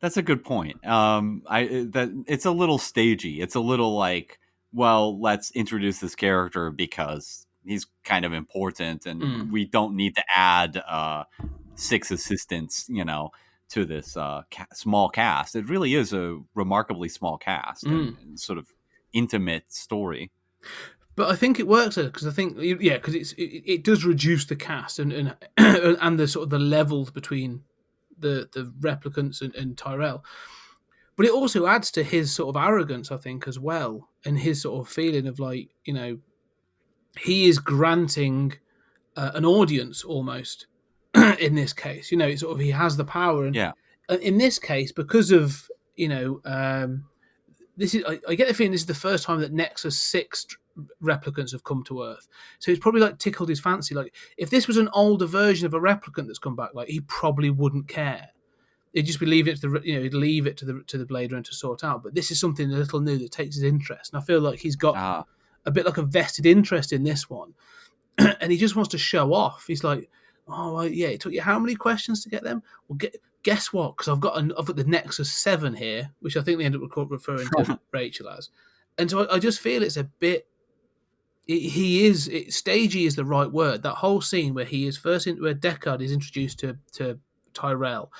That's a good point. It's a little stagey. It's a little like, well, let's introduce this character because he's kind of important, and we don't need to add 6 assistants, to this small cast. It really is a remarkably small cast and sort of intimate story. But I think it works because I think because it does reduce the cast and and the sort of the levels between the replicants and Tyrell. But it also adds to his sort of arrogance, I think, as well, and his sort of feeling of like, he is granting an audience almost in this case. Sort of he has the power, and in this case, because of this is I get the feeling this is the first time that Nexus 6 replicants have come to Earth, so it's probably like tickled his fancy. Like, if this was an older version of a replicant that's come back, like, he probably wouldn't care. He'd just be leaving it to the he'd leave it to the Blade Runner to sort out. But this is something a little new that takes his interest, and I feel like he's got a bit like a vested interest in this one, and he just wants to show off. He's like, oh, well, yeah, it took you how many questions to get them? Well, guess what? Because I've got the Nexus 7 here, which I think they end up referring to Rachel as. And so I just feel it's a bit. Stagey is the right word. That whole scene where he is where Deckard is introduced to Tyrell,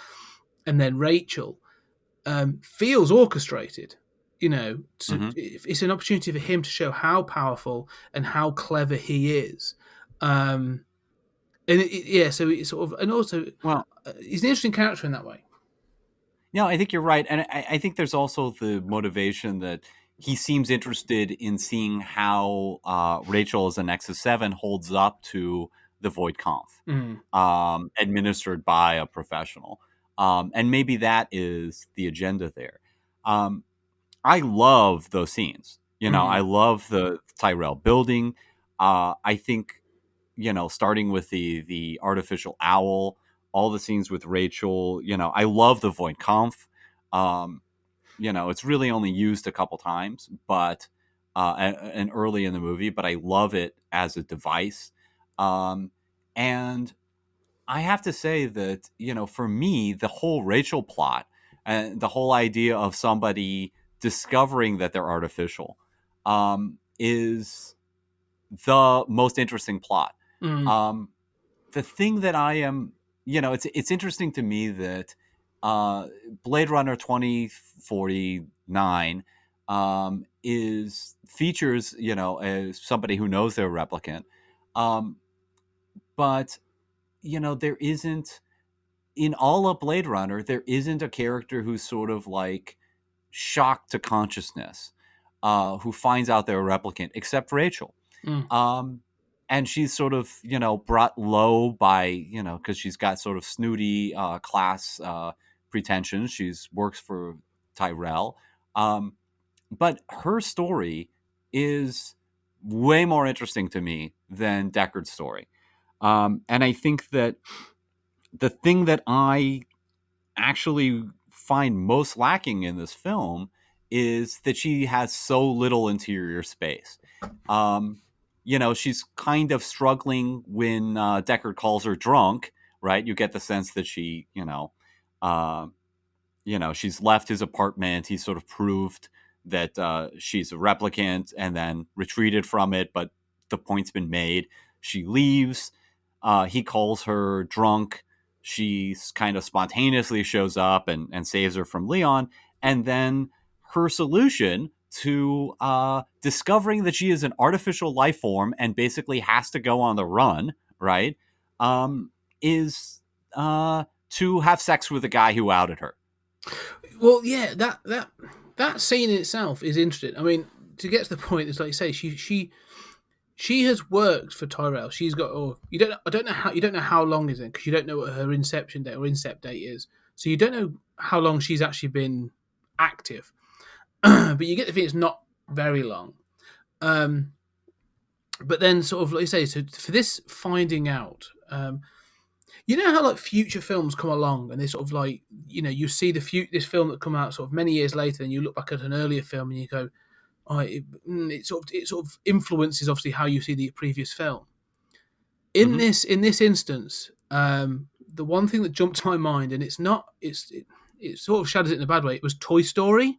and then Rachel, feels orchestrated. It's an opportunity for him to show how powerful and how clever he is. So it's sort of, and also, he's an interesting character in that way. No, I think you're right, and I think there's also the motivation that he seems interested in seeing how Rachel as a Nexus 7 holds up to the Void Conf, administered by a professional, and maybe that is the agenda there. I love those scenes. I love the Tyrell building. I think, starting with the artificial owl, all the scenes with Rachel, I love the Void Conf. It's really only used a couple times, but and early in the movie, but I love it as a device. And I have to say that, for me, the whole Rachel plot and the whole idea of somebody discovering that they're artificial is the most interesting plot. The thing that I am, it's interesting to me that Blade Runner 2049 features, as somebody who knows they're a replicant. But, there isn't, in all of Blade Runner, there isn't a character who's sort of like shocked to consciousness, who finds out they're a replicant, except Rachel. And she's sort of, brought low by, because she's got sort of snooty class pretensions. She works for Tyrell. But her story is way more interesting to me than Deckard's story. And I think that the thing that I actually find most lacking in this film is that she has so little interior space. She's kind of struggling when Deckard calls her drunk, right? You get the sense that she, she's left his apartment. He sort of proved that she's a replicant and then retreated from it, but the point's been made. She leaves. He calls her drunk. She kind of spontaneously shows up and saves her from Leon. And then her solution to discovering that she is an artificial life form and basically has to go on the run, right, is to have sex with the guy who outed her. Well, yeah, that scene in itself is interesting. I mean, to get to the point, it's like you say, she has worked for Tyrell. She's got, I don't know how long is it, because you don't know what her inception date or incept date is. So you don't know how long she's actually been active. But you get the feeling it's not very long. But then sort of, like you say, so for this finding out, you know how like future films come along and they sort of like, you see this film that come out sort of many years later, and you look back at an earlier film and you go, oh, it sort of influences obviously how you see the previous film. In this instance, the one thing that jumped to my mind, and it sort of shadows it in a bad way, it was Toy Story.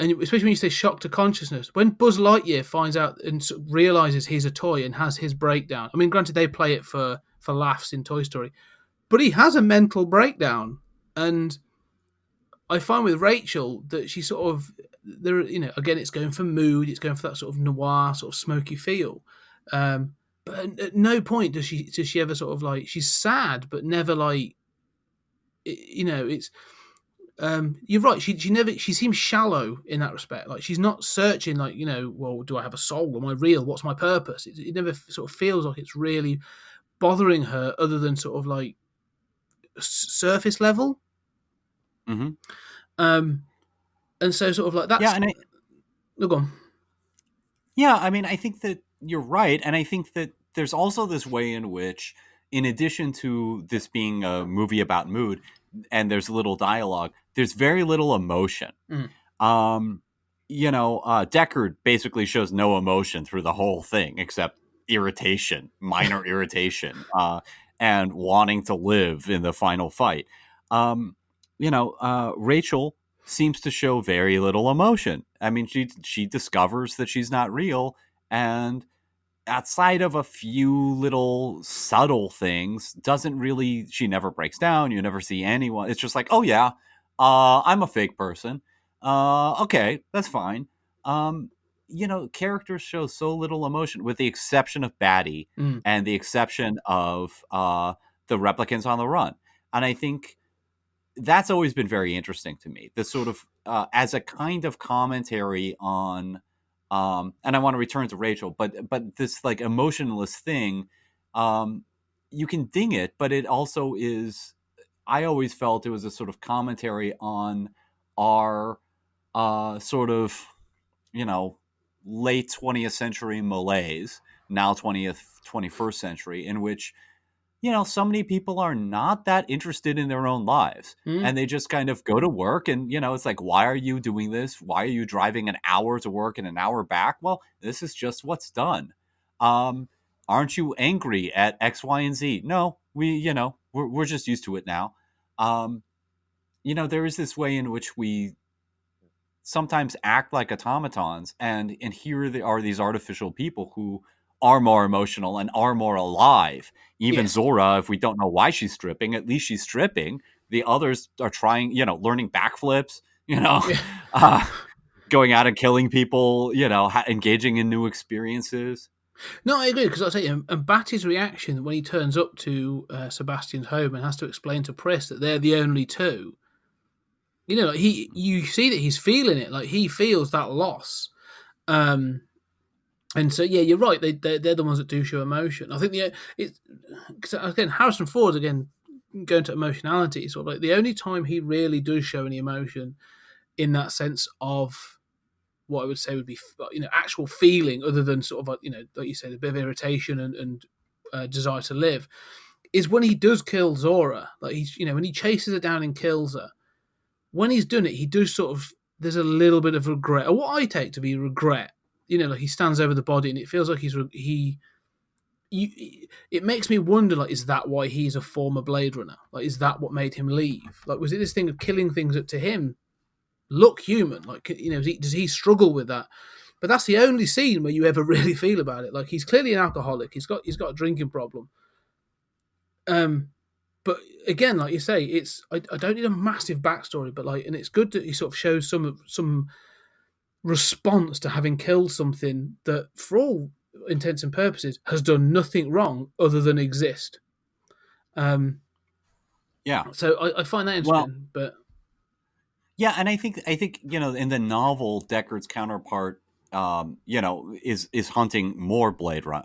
And especially when you say shock to consciousness, when Buzz Lightyear finds out and sort of realizes he's a toy and has his breakdown. I mean, granted, they play it for laughs in Toy Story, but he has a mental breakdown. And I find with Rachel that she sort of, there, again, it's going for mood, it's going for that sort of noir, sort of smoky feel. But at no point does she ever sort of like, she's sad, but never like, it's. You're right. She seems shallow in that respect. Like she's not searching. Like well, do I have a soul? Am I real? What's my purpose? It never sort of feels like it's really bothering her, other than sort of like surface level. Mm-hmm. And so sort of like that's go on. Yeah, I mean, I think that you're right, and I think that there's also this way in which, in addition to this being a movie about mood, and there's little dialogue, there's very little emotion. Deckard basically shows no emotion through the whole thing except irritation, minor irritation, and wanting to live in the final fight. Rachel seems to show very little emotion. I mean, she discovers that she's not real, and outside of a few little subtle things, she never breaks down. You never see anyone. It's just like, oh yeah, I'm a fake person. Okay, that's fine. Characters show so little emotion, with the exception of Batty and the exception of the replicants on the run. And I think that's always been very interesting to me. This sort of, as a kind of commentary on, and I want to return to Rachel, but this like emotionless thing, you can ding it, but it also is. I always felt it was a sort of commentary on our sort of, late 20th century malaise, now 21st century, in which, so many people are not that interested in their own lives, and they just kind of go to work, and, it's like, why are you doing this? Why are you driving an hour to work and an hour back? Well, this is just what's done. Aren't you angry at X, Y, and Z? No, we're just used to it now. There is this way in which we sometimes act like automatons, and here they are, these artificial people who are more emotional and are more alive. Even Zora, if we don't know why she's stripping, at least she's stripping. The others are trying, learning backflips, going out and killing people, engaging in new experiences. No, I agree, because I'll tell you, and Batty's reaction when he turns up to Sebastian's home and has to explain to Pris that they're the only two. You see that he's feeling it, like he feels that loss. And so, yeah, you're right. They're the ones that do show emotion. I think because again, Harrison Ford, again, going to emotionality, sort of like the only time he really does show any emotion in that sense of what I would say would be, actual feeling, other than sort of like, like you said, a bit of irritation and desire to live, is when he does kill Zora. Like he's, when he chases her down and kills her. When he's done it, he does sort of, there's a little bit of regret, or what I take to be regret. Like he stands over the body, and it feels like it makes me wonder, like, is that why he's a former Blade Runner? Like, is that what made him leave? Like, was it this thing of killing things that to him look human? Like, does he struggle with that? But that's the only scene where you ever really feel about it. Like, he's clearly an alcoholic. He's got a drinking problem. but again, like you say, I don't need a massive backstory, but like, and it's good that he sort of shows some response to having killed something that, for all intents and purposes, has done nothing wrong other than exist. Yeah. So I find that Well, interesting, but yeah, and I think in the novel, Deckard's counterpart, is hunting more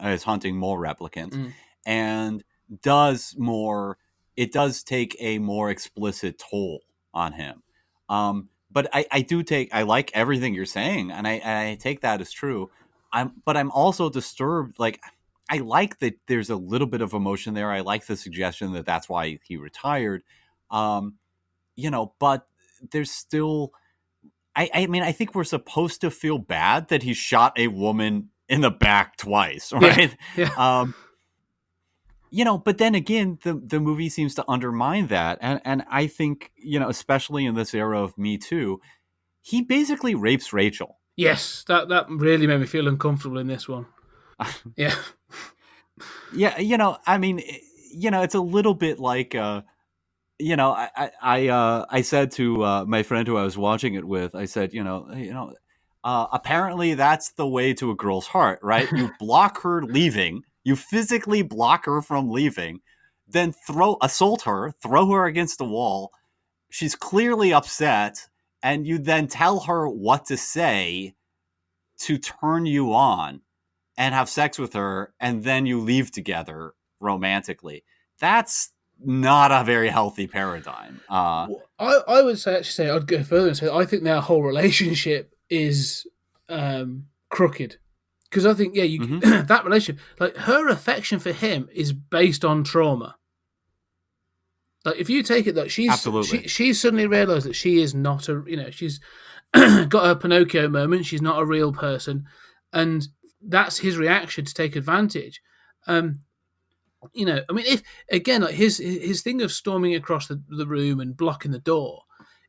is hunting more replicants, mm, and does more. It does take a more explicit toll on him. But I like everything you're saying, and I take that as true. But I'm also disturbed. Like, I like that there's a little bit of emotion there. I like the suggestion that that's why he retired. Um, but there's still I mean, I think we're supposed to feel bad that he shot a woman in the back twice, right? yeah. um but then again, the movie seems to undermine that, and I think, especially in this era of Me Too, he basically rapes Rachel. Yes, that really made me feel uncomfortable in this one. Yeah. Yeah, I mean, it's a little bit like I said to my friend who I was watching it with, I said, apparently that's the way to a girl's heart, right? You block her leaving, you physically block her from leaving, then assault her, throw her against the wall. She's clearly upset, and you then tell her what to say to turn you on and have sex with her, and then you leave together romantically. That's not a very healthy paradigm. I would say I'd go further and say I think their whole relationship is crooked, because I think that relationship, like her affection for him, is based on trauma. Like, if you take it that she's suddenly realised that she is not she's got her Pinocchio moment. She's not a real person, and that's his reaction to take advantage. I mean, if again, like his thing of storming across the room and blocking the door,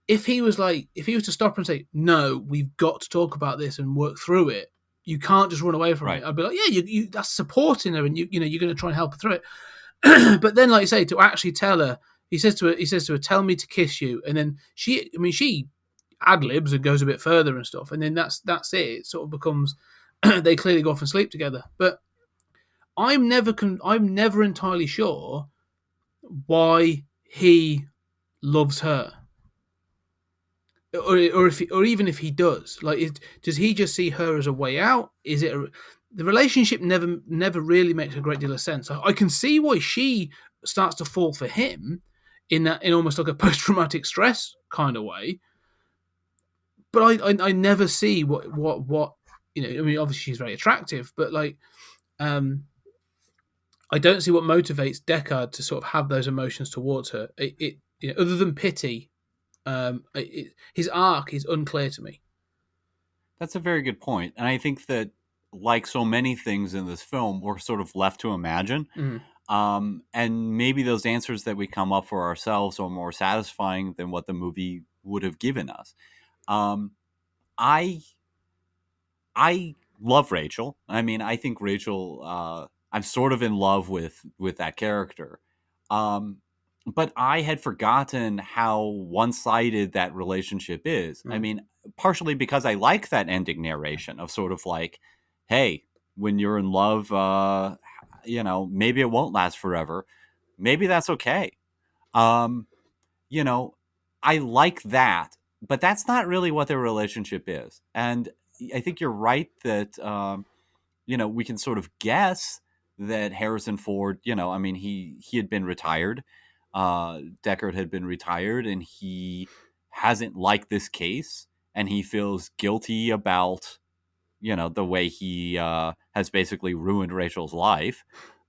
if he was to stop her and say, "No, we've got to talk about this and work through it. You can't just run away from Right. it." I'd be like, "Yeah, you that's supporting her, and you're going to try and help her through it." But then, like you say, to actually tell her, he says to her, "Tell me to kiss you," and then she ad libs and goes a bit further and stuff, and then that's it. It sort of becomes they clearly go off and sleep together, but I'm never entirely sure why he loves her, or even if he does. Like, does he just see her as a way out? Is it the relationship never really makes a great deal of sense. I can see why she starts to fall for him in almost like a post traumatic stress kind of way, but I never see what I mean, obviously she's very attractive, but like I don't see what motivates Deckard to sort of have those emotions towards her. Other than pity, his arc is unclear to me. That's a very good point. And I think that, like so many things in this film, we're sort of left to imagine. And maybe those answers that we come up for ourselves are more satisfying than what the movie would have given us. I love Rachel. I mean, I think Rachel, I'm sort of in love with that character. But I had forgotten how one-sided that relationship is. I mean, partially because I like that ending narration of sort of like, hey, when you're in love, maybe it won't last forever. Maybe that's okay. You know, I like that, but that's not really what their relationship is. And I think you're right that, we can sort of guess that Harrison Ford, I mean, he had been retired. Deckard had been retired, and he hasn't liked this case, and he feels guilty about, the way he has basically ruined Rachel's life,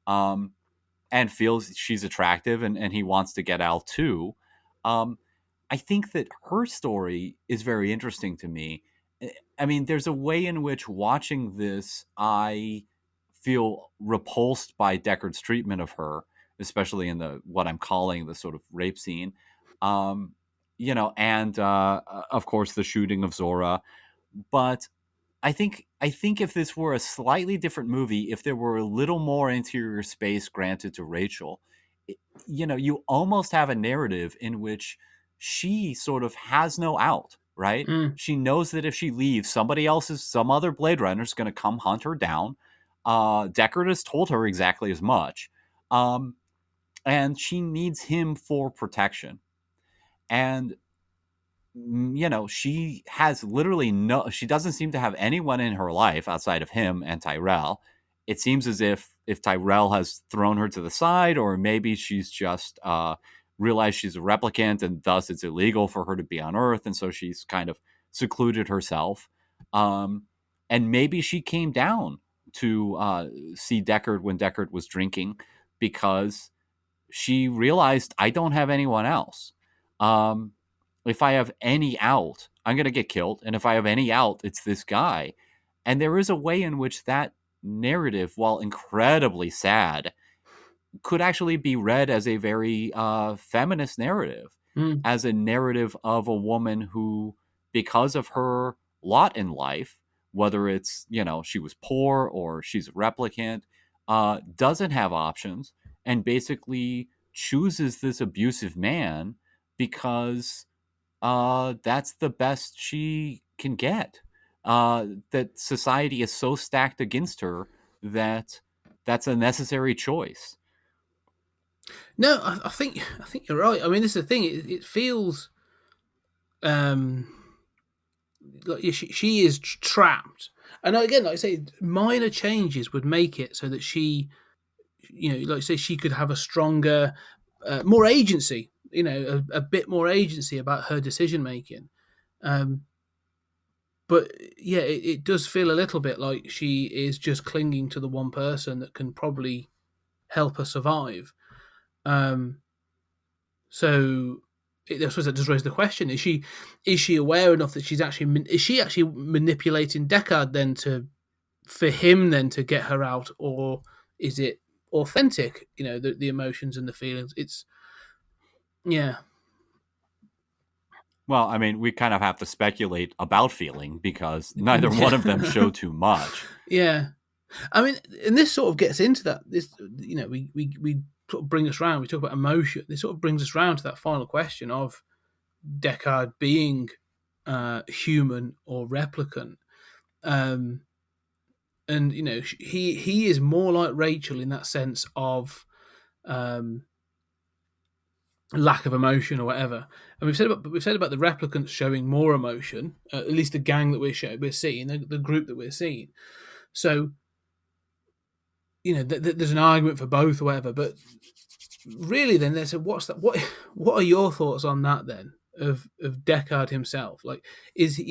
and feels she's attractive, and he wants to get out too. I think that her story is very interesting to me. I mean, there's a way in which watching this, I feel repulsed by Deckard's treatment of her, especially in what I'm calling the sort of rape scene. And of course the shooting of Zora. But I think if this were a slightly different movie, if there were a little more interior space granted to Rachel, you almost have a narrative in which she sort of has no out, right? Mm. She knows that if she leaves, some other Blade Runner is going to come hunt her down. Deckard has told her exactly as much. And she needs him for protection. And, she has literally she doesn't seem to have anyone in her life outside of him and Tyrell. It seems as if Tyrell has thrown her to the side, or maybe she's just realized she's a replicant and thus it's illegal for her to be on Earth. And so she's kind of secluded herself. And maybe she came down to see Deckard when Deckard was drinking because she realized, I don't have anyone else. If I have any out, I'm going to get killed. And if I have any out, it's this guy. And there is a way in which that narrative, while incredibly sad, could actually be read as a very feminist narrative, Mm. as a narrative of a woman who, because of her lot in life, whether it's, she was poor or she's a replicant, doesn't have options and basically chooses this abusive man because that's the best she can get. That society is so stacked against her that that's a necessary choice. No, I think you're right. I mean, this is the thing. It feels like she is trapped. And again, like I say, minor changes would make it so that she, like I say, she could have a stronger, more agency. A bit more agency about her decision making. But yeah, it does feel a little bit like she is just clinging to the one person that can probably help her survive. So I suppose that does raise the question: is she aware enough that is she actually manipulating Deckard then for him then to get her out, or is it authentic? The emotions and the feelings. It's yeah. Well, I mean, we kind of have to speculate about feeling because neither one of them show too much. Yeah. I mean, and this sort of gets into that. This, we sort of bring us round. We talk about emotion. This sort of brings us round to that final question of Deckard being human or replicant. And he is more like Rachel in that sense of lack of emotion or whatever. And we've said about the replicants showing more emotion. At least the gang that we're seeing, the group that we're seeing. So there's an argument for both or whatever, but really then there's what's that? What are your thoughts on that then of Deckard himself? Like, is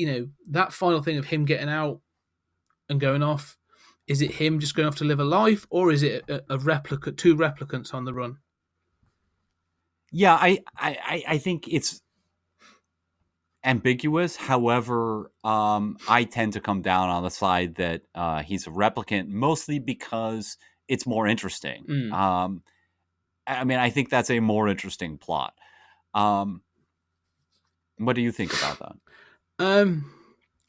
that final thing of him getting out and going off? Is it him just going off to live a life, or is it a replica, two replicants on the run? Yeah, I think it's ambiguous. However, I tend to come down on the side that he's a replicant, mostly because it's more interesting. Mm. I mean, I think that's a more interesting plot. What do you think about that?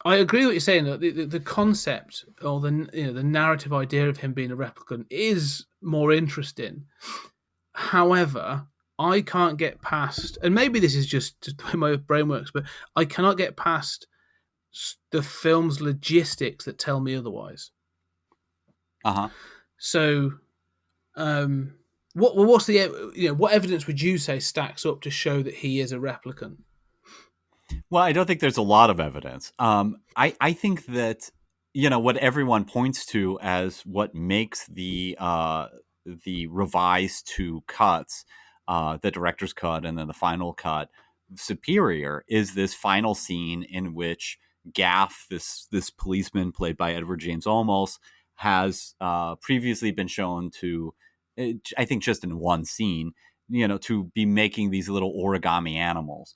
I agree with what you're saying. That the concept or the narrative idea of him being a replicant is more interesting. However, I can't get past, and maybe this is just the way my brain works, but I cannot get past the film's logistics that tell me otherwise. So, what's the what evidence would you say stacks up to show that he is a replicant? Well, I don't think there's a lot of evidence. I think that what everyone points to as what makes the revised two cuts, the director's cut and then the final cut, superior is this final scene in which Gaff, this policeman played by Edward James Olmos, has previously been shown to, I think just in one scene, to be making these little origami animals.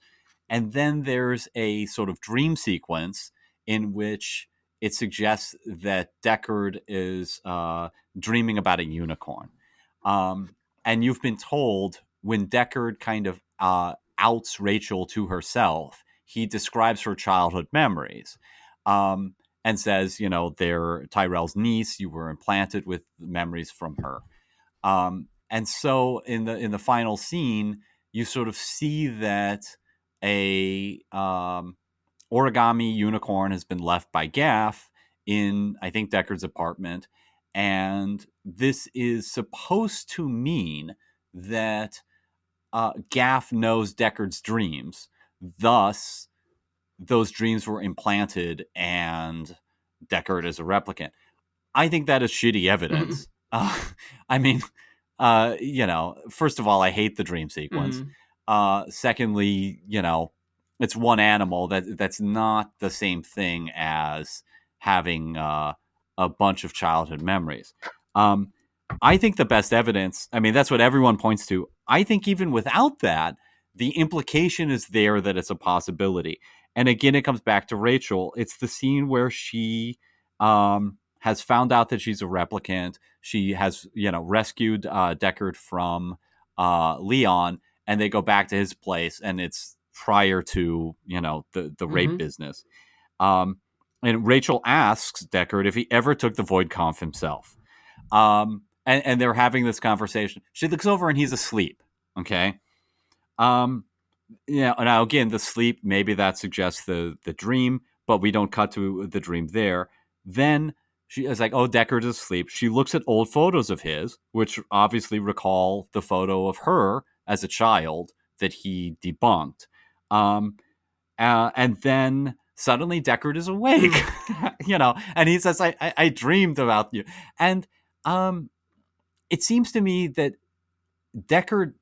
And then there's a sort of dream sequence in which it suggests that Deckard is dreaming about a unicorn. And you've been told when Deckard kind of outs Rachel to herself, he describes her childhood memories and says, they're Tyrell's niece. You were implanted with memories from her. And so in the final scene, you sort of see that a origami unicorn has been left by Gaff in, I think, Deckard's apartment. And this is supposed to mean that Gaff knows Deckard's dreams. Thus, those dreams were implanted and Deckard is a replicant. I think that is shitty evidence. I mean, first of all, I hate the dream sequence. Secondly, it's one animal that's not the same thing as having a bunch of childhood memories. I think the best evidence, I mean, that's what everyone points to. I think even without that, the implication is there that it's a possibility. And again, it comes back to Rachel. It's the scene where she has found out that she's a replicant. She has, rescued Deckard from Leon, and they go back to his place, and it's prior to, the rape business. And Rachel asks Deckard if he ever took the void conf himself. And they're having this conversation. She looks over and he's asleep. Okay. Now again, the sleep, maybe that suggests the dream, but we don't cut to the dream there. Then she is like, oh, Deckard is asleep. She looks at old photos of his, which obviously recall the photo of her as a child that he debunked. And then suddenly Deckard is awake, and he says, I dreamed about you. And it seems to me that Deckard,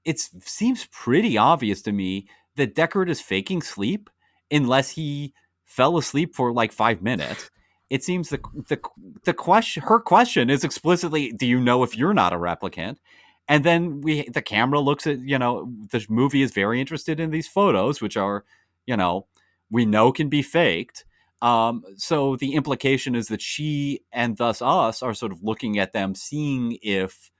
it seems pretty obvious to me that Deckard is faking sleep unless he fell asleep for like 5 minutes. It seems the question, her question is explicitly, do you know if you're not a replicant? And then the camera looks at, the movie is very interested in these photos, which are, we know can be faked. So the implication is that she and thus us are sort of looking at them, seeing if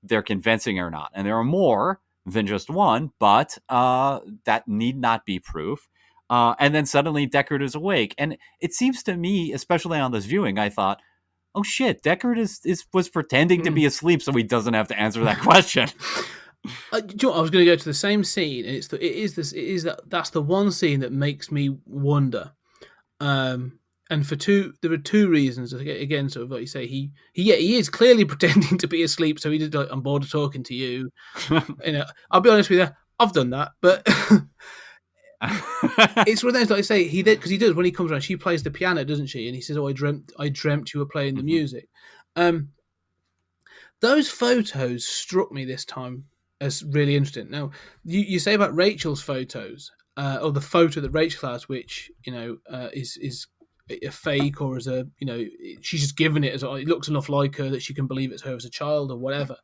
they're convincing or not. And there are more than just one, but that need not be proof. And then suddenly Deckard is awake. And it seems to me, especially on this viewing, I thought, oh shit, Deckard was pretending to be asleep so he doesn't have to answer that question. I was going to go to the same scene, and that's the one scene that makes me wonder. And there are two reasons. Again, sort of like you say, he is clearly pretending to be asleep, so he did like, I'm bored of talking to you. I'll be honest with you, I've done that, but it's one of those, like I say, he did, because he does when he comes around. She plays the piano, doesn't she? And he says, "Oh, I dreamt you were playing the music." Those photos struck me this time as really interesting. Now, you say about Rachel's photos, or the photo that Rachel has, which is a fake, or as a she's just given it as it looks enough like her that she can believe it's her as a child or whatever.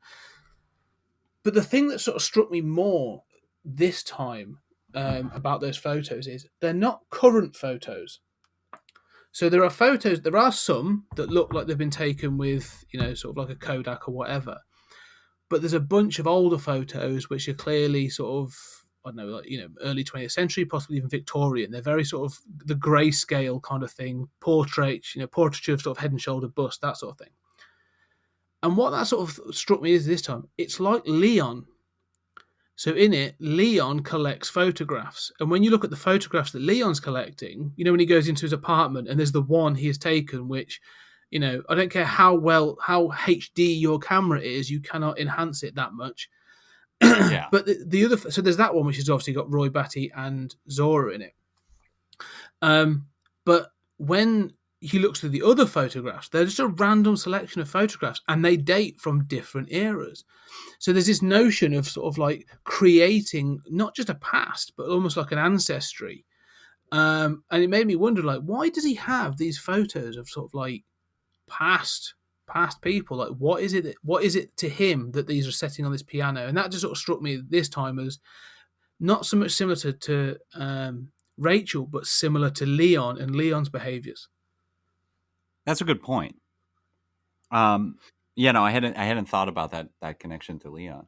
But the thing that sort of struck me more this time about those photos is they're not current photos. So there are some that look like they've been taken with, sort of like a Kodak or whatever. But there's a bunch of older photos which are clearly sort of, I don't know, like, early 20th century, possibly even Victorian. They're very sort of the grayscale kind of thing, portraits, portraiture of sort of head and shoulder bust, that sort of thing. And what that sort of struck me is this time, it's like Leon. So in it, Leon collects photographs. And when you look at the photographs that Leon's collecting, when he goes into his apartment and there's the one he has taken, which, I don't care how HD your camera is, you cannot enhance it that much. Yeah. But the other, so there's that one, which has obviously got Roy Batty and Zora in it. But when he looks through the other photographs, they're just a random selection of photographs, and they date from different eras. So there's this notion of sort of like creating not just a past, but almost like an ancestry. And it made me wonder, like, why does he have these photos of sort of like past people? Like, what is it to him that these are setting on this piano? And that just sort of struck me this time as not so much similar to Rachel, but similar to Leon and Leon's behaviors. That's a good point. I hadn't thought about that connection to Leon.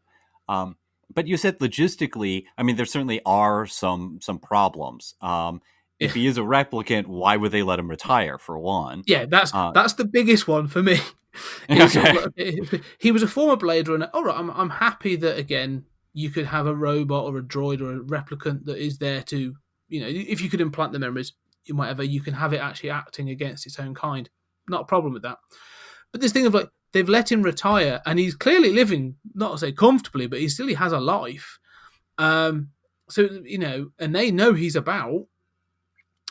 But you said logistically, I mean, there certainly are some problems. if he is a replicant, why would they let him retire, for one? Yeah, that's the biggest one for me. He was a former Blade Runner. All right, I'm happy that again you could have a robot or a droid or a replicant that is there to, if you could implant the memories, whatever, you can have it actually acting against its own kind. Not a problem with that. But this thing of like they've let him retire and he's clearly living, not to say comfortably, but he has a life. So and they know he's about.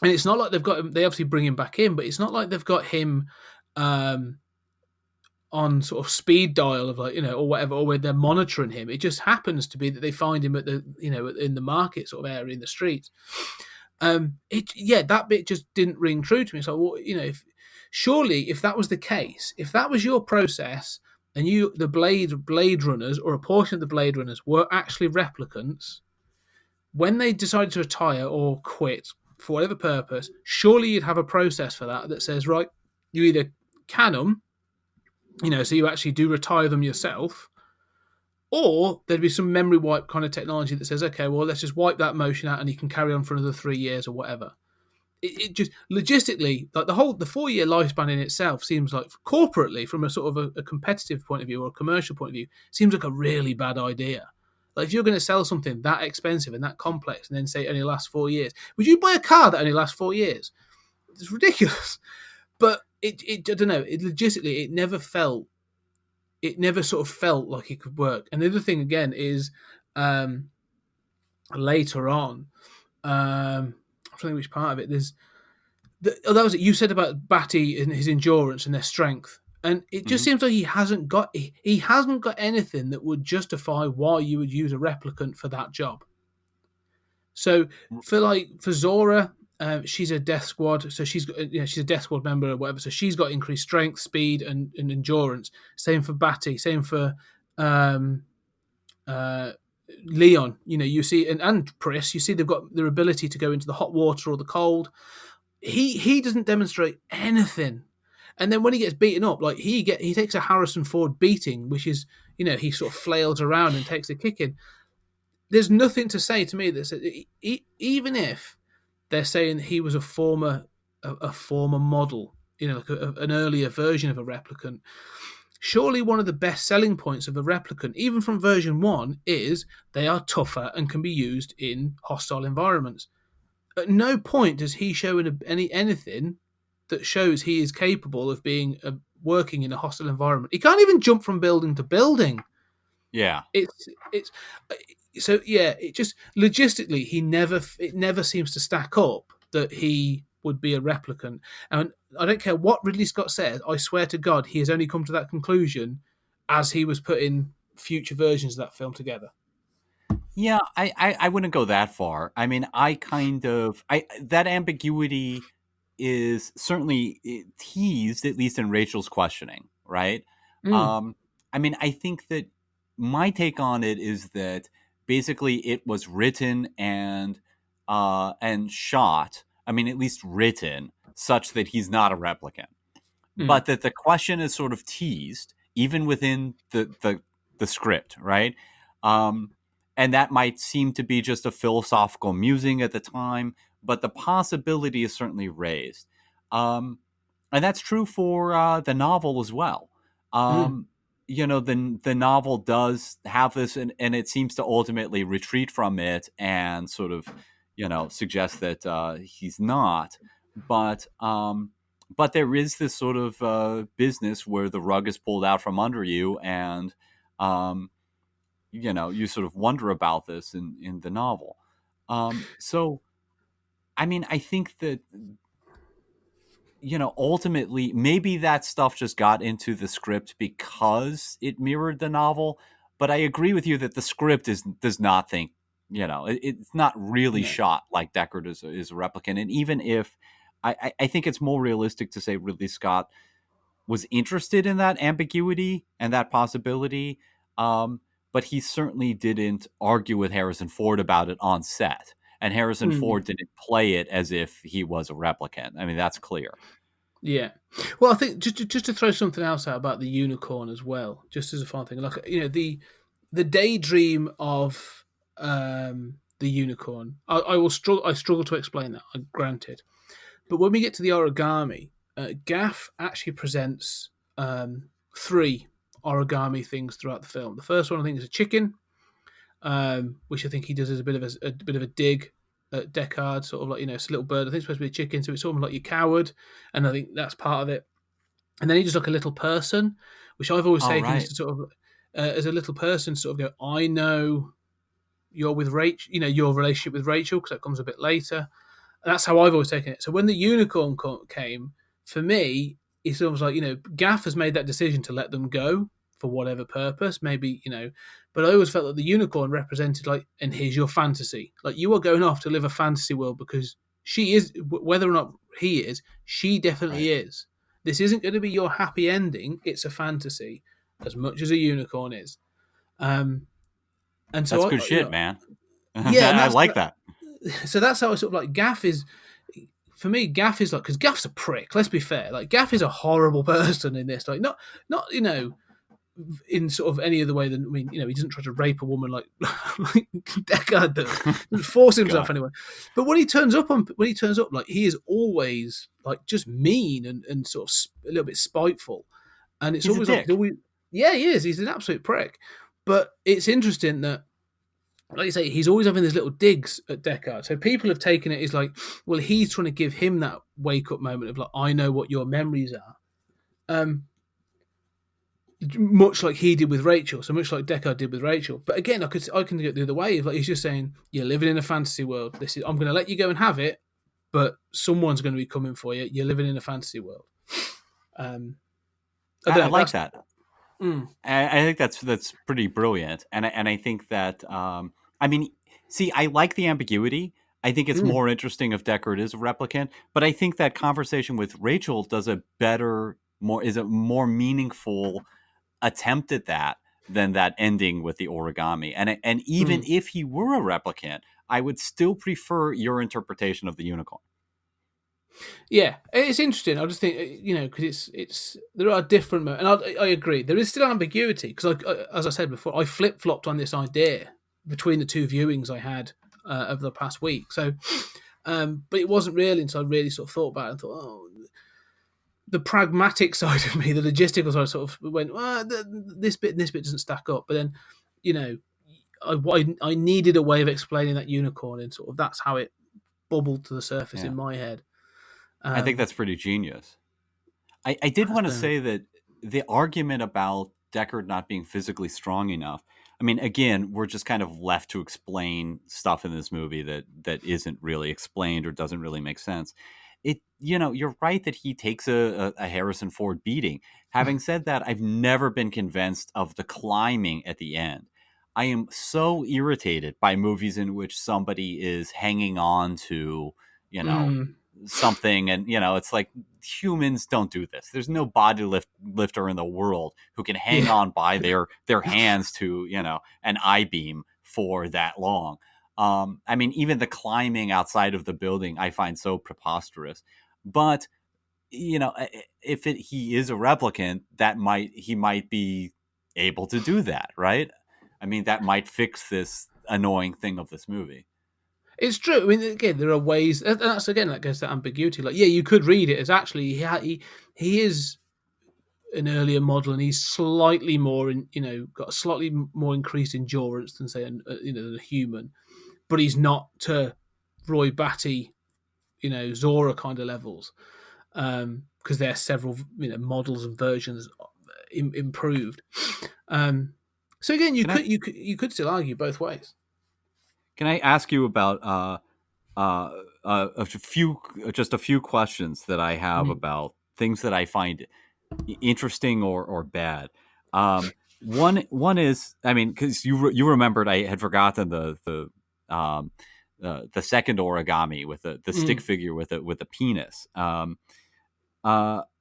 And it's not like they've got him, they obviously bring him back in, but it's not like they've got him on sort of speed dial of like, or whatever, or where they're monitoring him. It just happens to be that they find him at the, in the market sort of area in the street. That bit just didn't ring true to me. So, well, surely if that was the case, if that was your process and the Blade Runners or a portion of the Blade Runners were actually replicants, when they decided to retire or quit, for whatever purpose, surely you'd have a process for that says, right, you either can them, so you actually do retire them yourself, or there'd be some memory wipe kind of technology that says, okay, well, let's just wipe that motion out and you can carry on for another 3 years or whatever. It just logistically, like the 4-year lifespan in itself seems like corporately, from a sort of a competitive point of view or a commercial point of view, seems like a really bad idea. Like if you're going to sell something that expensive and that complex and then say it only lasts 4 years, would you buy a car that only lasts 4 years? It's ridiculous. But I don't know, logistically, it never sort of felt like it could work. And the other thing again is later on, I'm trying to think which part of it, that was it. You said about Batty and his endurance and their strength. And it just seems like he hasn't got anything that would justify why you would use a replicant for that job. So for Zora, she's a death squad, so she's a death squad member or whatever. So she's got increased strength, speed, and endurance. Same for Batty. Same for Leon. You see, and Pris. You see, they've got their ability to go into the hot water or the cold. He doesn't demonstrate anything. And then when he gets beaten up, like he takes a Harrison Ford beating, which is, he sort of flails around and takes a kicking. There's nothing to say to me that says, even if they're saying he was a former model, like an earlier version of a replicant, surely one of the best selling points of a replicant, even from version 1, is they are tougher and can be used in hostile environments. At no point does he show anything that shows he is capable of being working in a hostile environment. He can't even jump from building to building. Yeah, it just logistically it never seems to stack up that he would be a replicant. And I don't care what Ridley Scott says. I swear to God, he has only come to that conclusion as he was putting future versions of that film together. Yeah, I wouldn't go that far. I mean, that ambiguity is certainly teased, at least in Rachel's questioning, right? I mean, I think that my take on it is that basically it was written and shot. I mean, at least written such that he's not a replicant, but that the question is sort of teased even within the script, right? And that might seem to be just a philosophical musing at the time, but the possibility is certainly raised. And that's true for the novel as well. The novel does have this, and it seems to ultimately retreat from it and sort of, suggest that he's not. But there is this sort of business where the rug is pulled out from under you, and you sort of wonder about this in the novel. So, I mean, I think that, ultimately, maybe that stuff just got into the script because it mirrored the novel. But I agree with you that the script does not think, it's not really shot like Deckard is a replicant. And even if I think it's more realistic to say Ridley Scott was interested in that ambiguity and that possibility, but he certainly didn't argue with Harrison Ford about it on set. And Harrison Ford didn't play it as if he was a replicant. I mean, that's clear. Yeah. Well, I think just to throw something else out about the unicorn as well, just as a fun thing, like the daydream of the unicorn. I will struggle. I struggle to explain that. Granted, but when we get to the origami, Gaff actually presents 3 origami things throughout the film. The first one I think is a chicken, which I think he does as a bit of a dig at Deckard, sort of like, it's a little bird. I think it's supposed to be a chicken, so it's almost like you coward, and I think that's part of it. And then he does like a little person, which I've always taken as to sort of as a little person, sort of go, I know you're with Rachel, your relationship with Rachel, because that comes a bit later. And that's how I've always taken it. So when the unicorn came, for me, it's almost like, Gaff has made that decision to let them go for whatever purpose, maybe, but I always felt that the unicorn represented like, and here's your fantasy. Like, you are going off to live a fantasy world because she is, whether or not he is, she definitely is. This isn't going to be your happy ending. It's a fantasy as much as a unicorn is. And so that's good shit, man. Yeah, I like that. So that's how I sort of like Gaff is. For me, Gaff is like, because Gaff's a prick. Let's be fair. Like, Gaff is a horrible person in this. Like, not in sort of any other way than, he doesn't try to rape a woman like Deckard does. He force himself anyway. But when he turns up, like, he is always like just mean and sort of a little bit spiteful. And it's always like, yeah, he is. He's an absolute prick. But it's interesting that, like you say, he's always having these little digs at Deckard. So people have taken it as like, well, he's trying to give him that wake up moment of like, I know what your memories are. Much like he did with Rachel, so much like Deckard did with Rachel. But again, I can get the other way. Like, he's just saying, you're living in a fantasy world. I'm going to let you go and have it, but someone's going to be coming for you. You're living in a fantasy world. I like that. I think that's pretty brilliant, and I think that I like the ambiguity. I think it's more interesting if Deckard is a replicant, but I think that conversation with Rachel does a more meaningful attempt at that than that ending with the origami. And even if he were a replicant, I would still prefer your interpretation of the unicorn. Yeah, it's interesting. I just think, because it's there are different, and I agree. There is still ambiguity because, as I said before, I flip flopped on this idea between the 2 viewings I had over the past week. So, but it wasn't really until I really sort of thought about it and thought, oh, the pragmatic side of me, the logistical side, sort of went, well, this bit and this bit doesn't stack up. But then, I needed a way of explaining that unicorn, and sort of that's how it bubbled to the surface in my head. I think that's pretty genius. I did want to say that the argument about Deckard not being physically strong enough, I mean, again, we're just kind of left to explain stuff in this movie that isn't really explained or doesn't really make sense. You're right that he takes a Harrison Ford beating. Having said that, I've never been convinced of the climbing at the end. I am so irritated by movies in which somebody is hanging on to, something, and it's like, humans don't do this. There's no body lifter in the world who can hang on by their hands to an I-beam for that long. Even the climbing outside of the building I find so preposterous. But if he is a replicant, he might be able to do that, right? I mean, that might fix this annoying thing of this movie. It's true. I mean, again, there are ways, and that's, again, that goes to ambiguity. Like, yeah, you could read it as actually he is an earlier model, and he's slightly more, got a slightly more increased endurance than, say, a human, but he's not to Roy Batty, Zora kind of levels, because there are several, models and versions improved. So again, you could still argue both ways. Can I ask you about a few questions that I have about things that I find interesting or bad? One is, because you remembered I had forgotten the second origami with the stick figure with a penis.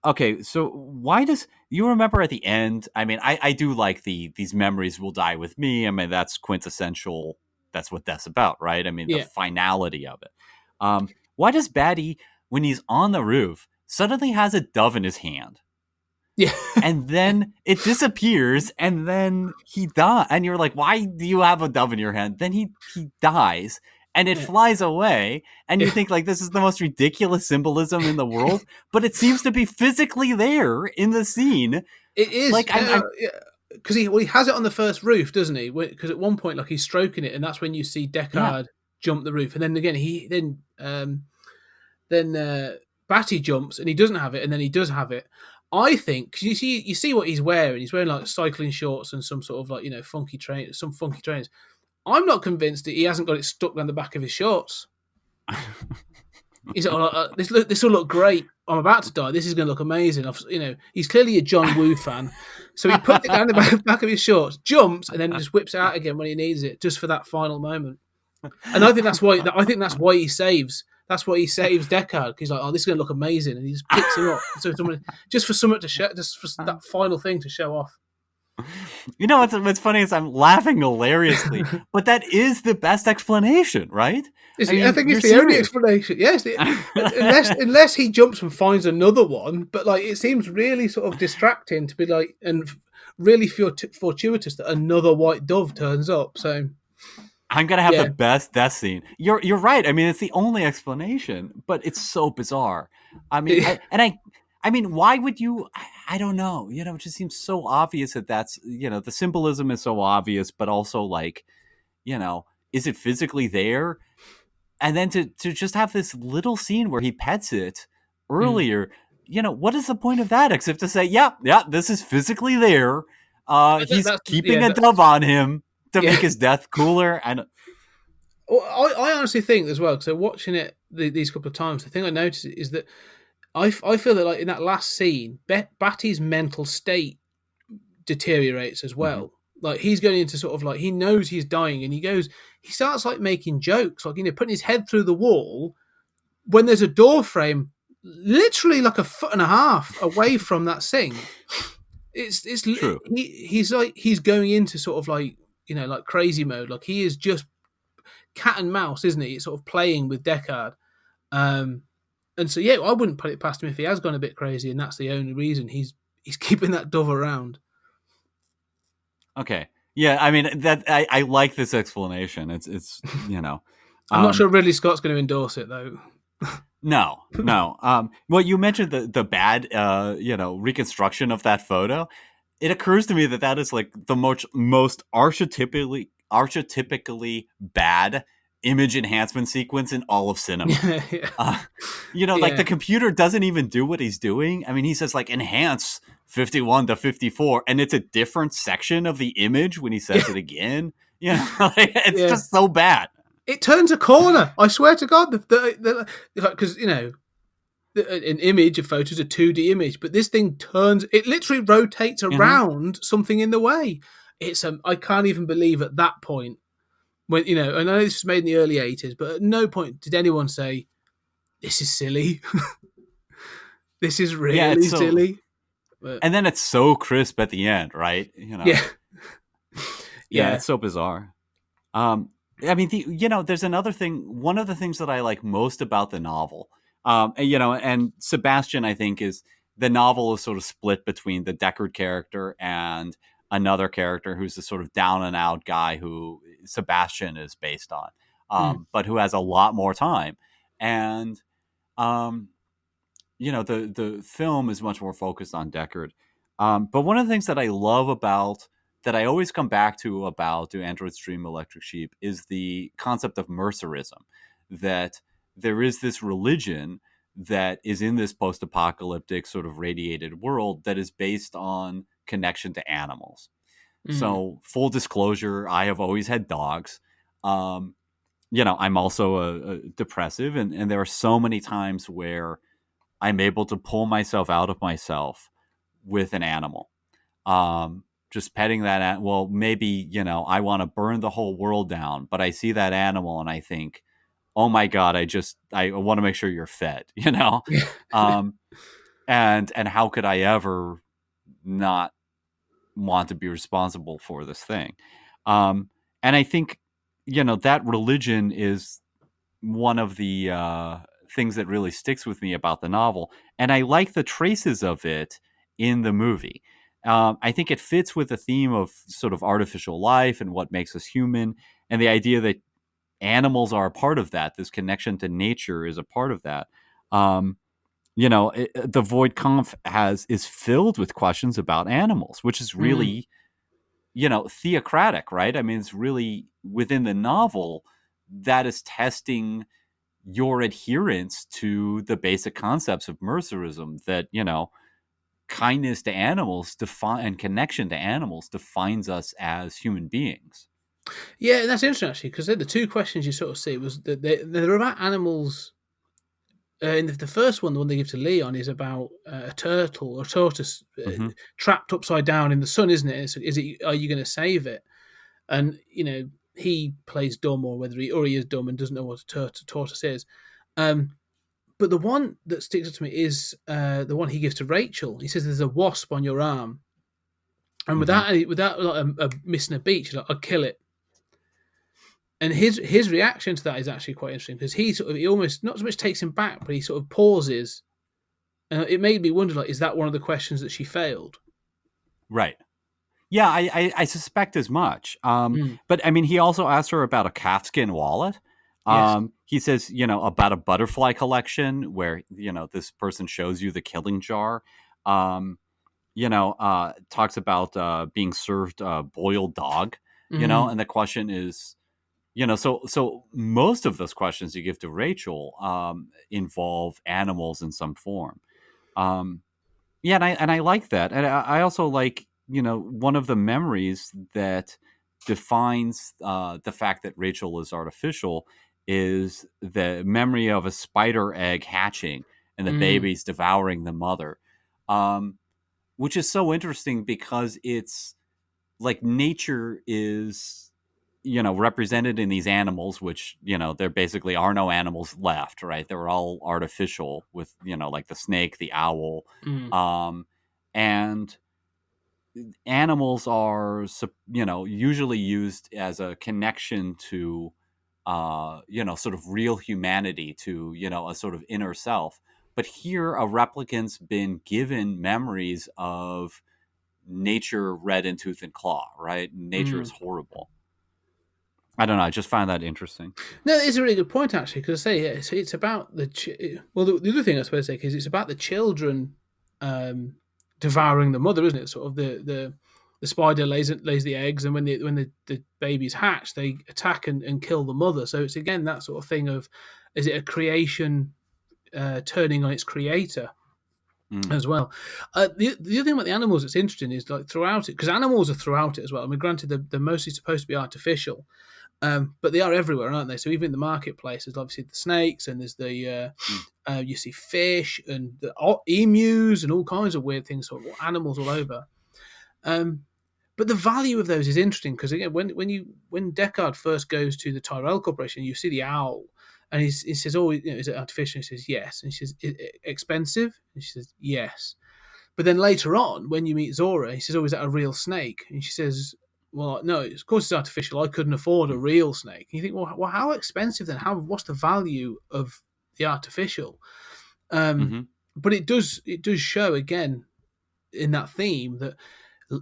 Okay, so why does you remember at the end? I mean, I do like these memories will die with me. I mean, that's quintessential. That's what that's about, right? I mean, the finality of it. Why does Batty, when he's on the roof, suddenly has a dove in his hand? Yeah. and then it disappears, and then he dies, and you're like, why do you have a dove in your hand? Then he dies, and it Yeah. flies away, and you Yeah. think like this is the most ridiculous symbolism in the world, but it seems to be physically there in the scene. It is. Like I'm Because he has it on the first roof, doesn't he? Because at one point, like he's stroking it, and that's when you see yeah. Deckard jump the roof, and then again then Batty jumps and he doesn't have it, and then he does have it. I think because you see what he's wearing. He's wearing like cycling shorts and some sort of like funky trainers. I'm not convinced that he hasn't got it stuck down the back of his shorts. He's like, this will look great. I'm about to die. This is going to look amazing. He's clearly a John Woo fan, so he puts it down the back of his shorts, jumps, and then just whips it out again when he needs it, just for that final moment. And I think that's why. He saves. That's why he saves Deckard. He's like, "Oh, this is going to look amazing," and he just picks him up. So just for something to show, just for that final thing to show off. You know what's funny is I'm laughing hilariously, but that is the best explanation, right? I think it's the only explanation. Yes, unless he jumps and finds another one, but like it seems really sort of distracting to be like, and really fortuitous that another white dove turns up. So I'm gonna have the best death scene. You're right. I mean, it's the only explanation, but it's so bizarre. I mean, I mean, why would you? I don't know. It just seems so obvious that's the symbolism is so obvious, but also like, is it physically there? And then to just have this little scene where he pets it earlier, what is the point of that except to say, yeah, this is physically there. He's keeping a dove on him to make his death cooler. And I honestly think as well. So watching it these couple of times, the thing I noticed is that I feel that like in that last scene, Batty's mental state deteriorates as well. Mm-hmm. Like he's going into sort of like he knows he's dying, and he starts like making jokes, like putting his head through the wall when there's a door frame, literally like 1.5 feet away from that thing. It's true. He's going into sort of like like crazy mode. Like he is just cat and mouse, isn't he? It's sort of playing with Deckard. And so, I wouldn't put it past him if he has gone a bit crazy, and that's the only reason he's keeping that dove around. Okay, yeah, I mean that I like this explanation. It's I'm not sure Ridley Scott's going to endorse it though. No. Well, you mentioned the bad reconstruction of that photo. It occurs to me that is like the most archetypically bad image enhancement sequence in all of cinema. Like the computer doesn't even do what he's doing. I mean, he says like enhance 51 to 54, and it's a different section of the image when he says it again. It's just so bad. It turns a corner. I swear to God, because an image, a photo is a 2D image, but this thing it literally rotates around something in the way. I can't even believe at that point. When I know this was made in the early 80s, but at no point did anyone say, "This is silly." This is really silly. But, and then it's so crisp at the end, right? Yeah, it's so bizarre. I mean, there's another thing. One of the things that I like most about the novel, and Sebastian, I think, is the novel is sort of split between the Deckard character and another character who's the sort of down and out guy who Sebastian is based on, but who has a lot more time. And, the film is much more focused on Deckard. But one of the things that I love that I always come back to about Do Androids Dream Electric Sheep is the concept of mercerism, that there is this religion that is in this post-apocalyptic sort of radiated world that is based on connection to animals. So full disclosure, I have always had dogs. I'm also a depressive, and there are so many times where I'm able to pull myself out of myself with an animal. Just petting that well, maybe, I want to burn the whole world down, but I see that animal and I think, oh my God, I want to make sure you're fed, and how could I ever not want to be responsible for this thing? And I think, that religion is one of the things that really sticks with me about the novel. And I like the traces of it in the movie. I think it fits with the theme of sort of artificial life and what makes us human, and the idea that animals are a part of that. This connection to nature is a part of that. Um, the Void Kampf is filled with questions about animals, which is really, theocratic, right? I mean, it's really within the novel that is testing your adherence to the basic concepts of mercerism, that, kindness to animals and connection to animals defines us as human beings. Yeah, that's interesting actually, because the two questions you sort of see was that they're about animals. In the first one, the one they give to Leon is about a turtle or tortoise Mm-hmm. trapped upside down in the sun, isn't it? So are you going to save it? And he plays dumb, or he is dumb and doesn't know what a tortoise is. But the one that sticks out to me is the one he gives to Rachel. He says, "There's a wasp on your arm," and without like, missing a beat, she's like, "I'll kill it." And his reaction to that is actually quite interesting, because he almost not so much takes him back, but he sort of pauses. And it made me wonder, like, is that one of the questions that she failed? Right. Yeah, I suspect as much. Mm. But I mean, he also asked her about a calfskin wallet. Yes. He says, about a butterfly collection where, this person shows you the killing jar. Talks about being served boiled dog, Mhm. and the question is, so most of those questions you give to Rachel involve animals in some form. Yeah, and I like that, and I also like, one of the memories that defines the fact that Rachel is artificial is the memory of a spider egg hatching and the Mm. babies devouring the mother, um, which is so interesting because it's like nature is, represented in these animals, which, there basically are no animals left, right? They're all artificial with, like the snake, the owl. Mm. Um, and animals are, usually used as a connection to, sort of real humanity, to, a sort of inner self. But here, a replicant's been given memories of nature red in tooth and claw, right? Nature is Mm. horrible. I don't know. I just find that interesting. No, it's a really good point actually, because I say it's about the other thing I suppose to say is it's about the children devouring the mother, isn't it? Sort of the spider lays the eggs, and when the babies hatch, they attack and kill the mother. So it's again that sort of thing of, is it a creation turning on its creator Mm. as well? The other thing about the animals that's interesting is, like, throughout it, because animals are throughout it as well. I mean, granted, they're mostly supposed to be artificial, but they are everywhere, aren't they? So even in the marketplace, there's obviously the snakes, and there's you see fish and the emus and all kinds of weird things, sort of animals all over. But the value of those is interesting, because again, when Deckard first goes to the Tyrell Corporation, you see the owl, and he says, "Oh, is it artificial?" He says, "Yes." And he says, "Expensive?" And she says, "Yes." But then later on, when you meet Zora, he says, "Oh, is that a real snake?" And she says, "Well, no, of course it's artificial. I couldn't afford a real snake." And you think, well, how expensive then? What's the value of the artificial? Mm-hmm. But it does show again in that theme that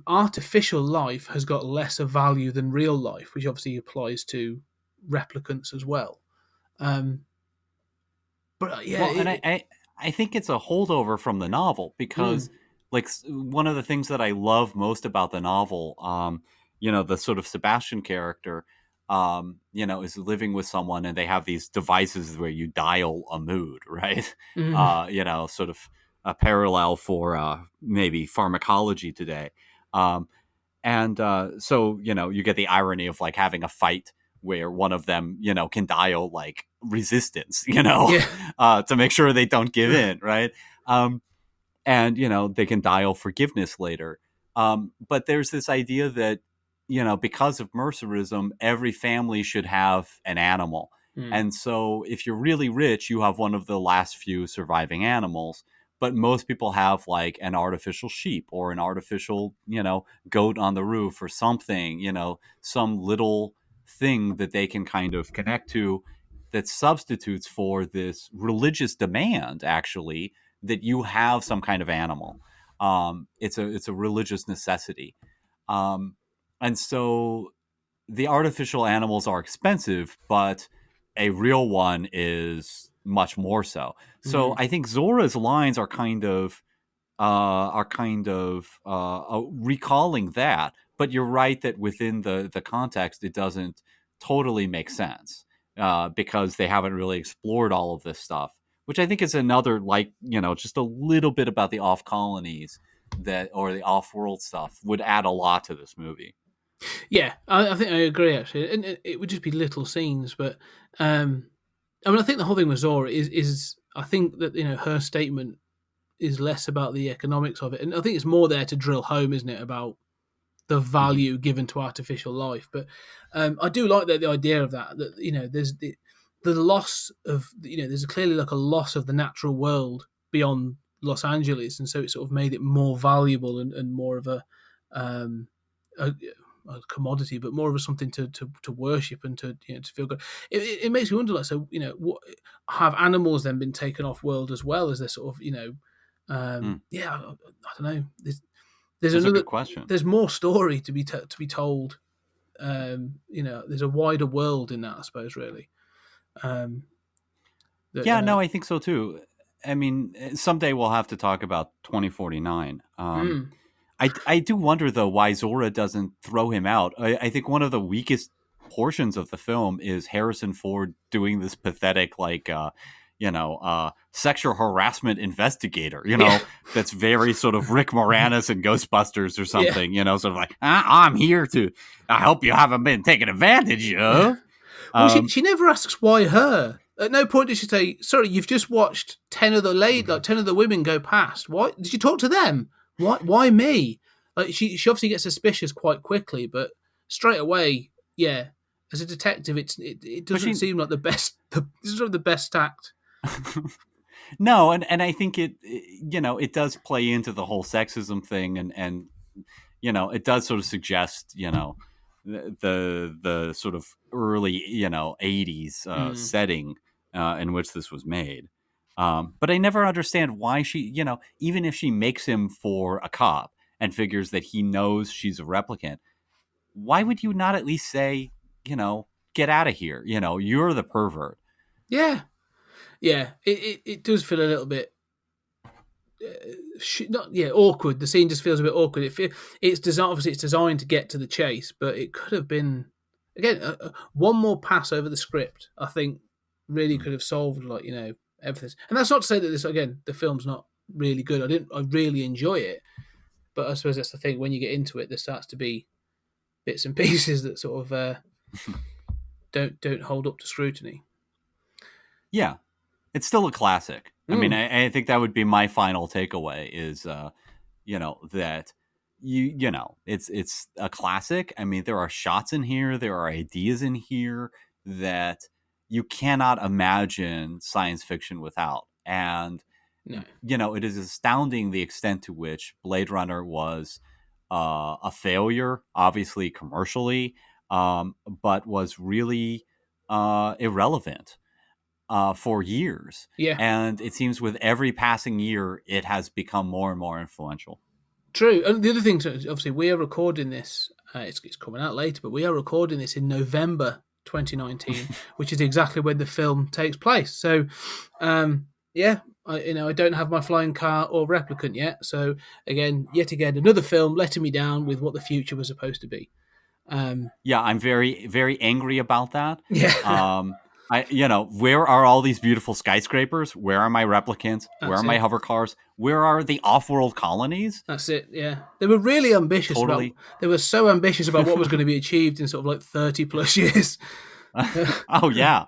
artificial life has got lesser value than real life, which obviously applies to replicants as well. But yeah, Well, and I think it's a holdover from the novel because, like, one of the things that I love most about the novel, the sort of Sebastian character, is living with someone and they have these devices where you dial a mood, right? Sort of a parallel for maybe pharmacology today. So, you get the irony of like having a fight where one of them, can dial like resistance, yeah, to make sure they don't give in, right? And, they can dial forgiveness later. But there's this idea that, because of mercerism, every family should have an animal. And so if you're really rich, you have one of the last few surviving animals. But most people have like an artificial sheep or an artificial, goat on the roof or something, some little thing that they can kind of connect to that substitutes for this religious demand, actually, that you have some kind of animal. It's a religious necessity, and so the artificial animals are expensive, but a real one is much more so. So I think Zora's lines are recalling that. But you're right that within the context, it doesn't totally make sense because they haven't really explored all of this stuff, which I think is another, like, just a little bit about the off colonies or the off world stuff would add a lot to this movie. Yeah, I think I agree actually, and it would just be little scenes, but I mean, I think the whole thing with Zora is I think that her statement is less about the economics of it, and I think it's more there to drill home, isn't it, about the value given to artificial life. But I do like the idea of that there's the loss of there's clearly like a loss of the natural world beyond Los Angeles, and so it sort of made it more valuable and more of a commodity, but more of a something to worship and to to feel good. It makes me wonder, like, so what have animals then been taken off world as well? As they're sort of yeah, I don't know. There's That's another a good question. There's more story to be told. There's a wider world in that, I suppose. Really. No, I think so too. I mean, someday we'll have to talk about 2049. I do wonder, though, why Zora doesn't throw him out. I think one of the weakest portions of the film is Harrison Ford doing this pathetic, like, sexual harassment investigator, that's very sort of Rick Moranis in Ghostbusters or something, sort of like, I'm here I hope you haven't been taken advantage of. Well, she never asks why her. At no point did she say, sorry, you've just watched 10 of the women go past. Why did you talk to them? Why me? Like, she obviously gets suspicious quite quickly, but straight away, yeah. As a detective, it doesn't seem like the best. This is sort of the best tact. No, and I think it does play into the whole sexism thing, and it does sort of suggest the sort of early 80s setting in which this was made. But I never understand why she, even if she makes him for a cop and figures that he knows she's a replicant, why would you not at least say, get out of here? You're the pervert. Yeah. It does feel a little bit awkward. The scene just feels a bit awkward. Obviously it's designed to get to the chase, but it could have been, again, one more pass over the script, I think, really could have solved, like, everything. And that's not to say that the film's not really good. I really enjoy it, but I suppose that's the thing. When you get into it, there starts to be bits and pieces that sort of don't hold up to scrutiny. Yeah, it's still a classic. I mean, I think that would be my final takeaway is, that it's a classic. I mean, there are shots in here, there are ideas in here that you cannot imagine science fiction without. And, it is astounding the extent to which Blade Runner was a failure, obviously commercially, but was really irrelevant for years. Yeah. And it seems with every passing year, it has become more and more influential. True. And the other thing, obviously, we are recording this, it's coming out later, but we are recording this in November 2019, which is exactly when the film takes place. So, I don't have my flying car or replicant yet. So, yet again, another film letting me down with what the future was supposed to be. I'm very, very angry about that. Yeah. Where are all these beautiful skyscrapers? Where are my replicants? Where are my hover cars? Where are the off-world colonies? That's it. Yeah, they were really ambitious. They were so ambitious about what was going to be achieved in sort of like 30 plus years. Oh yeah,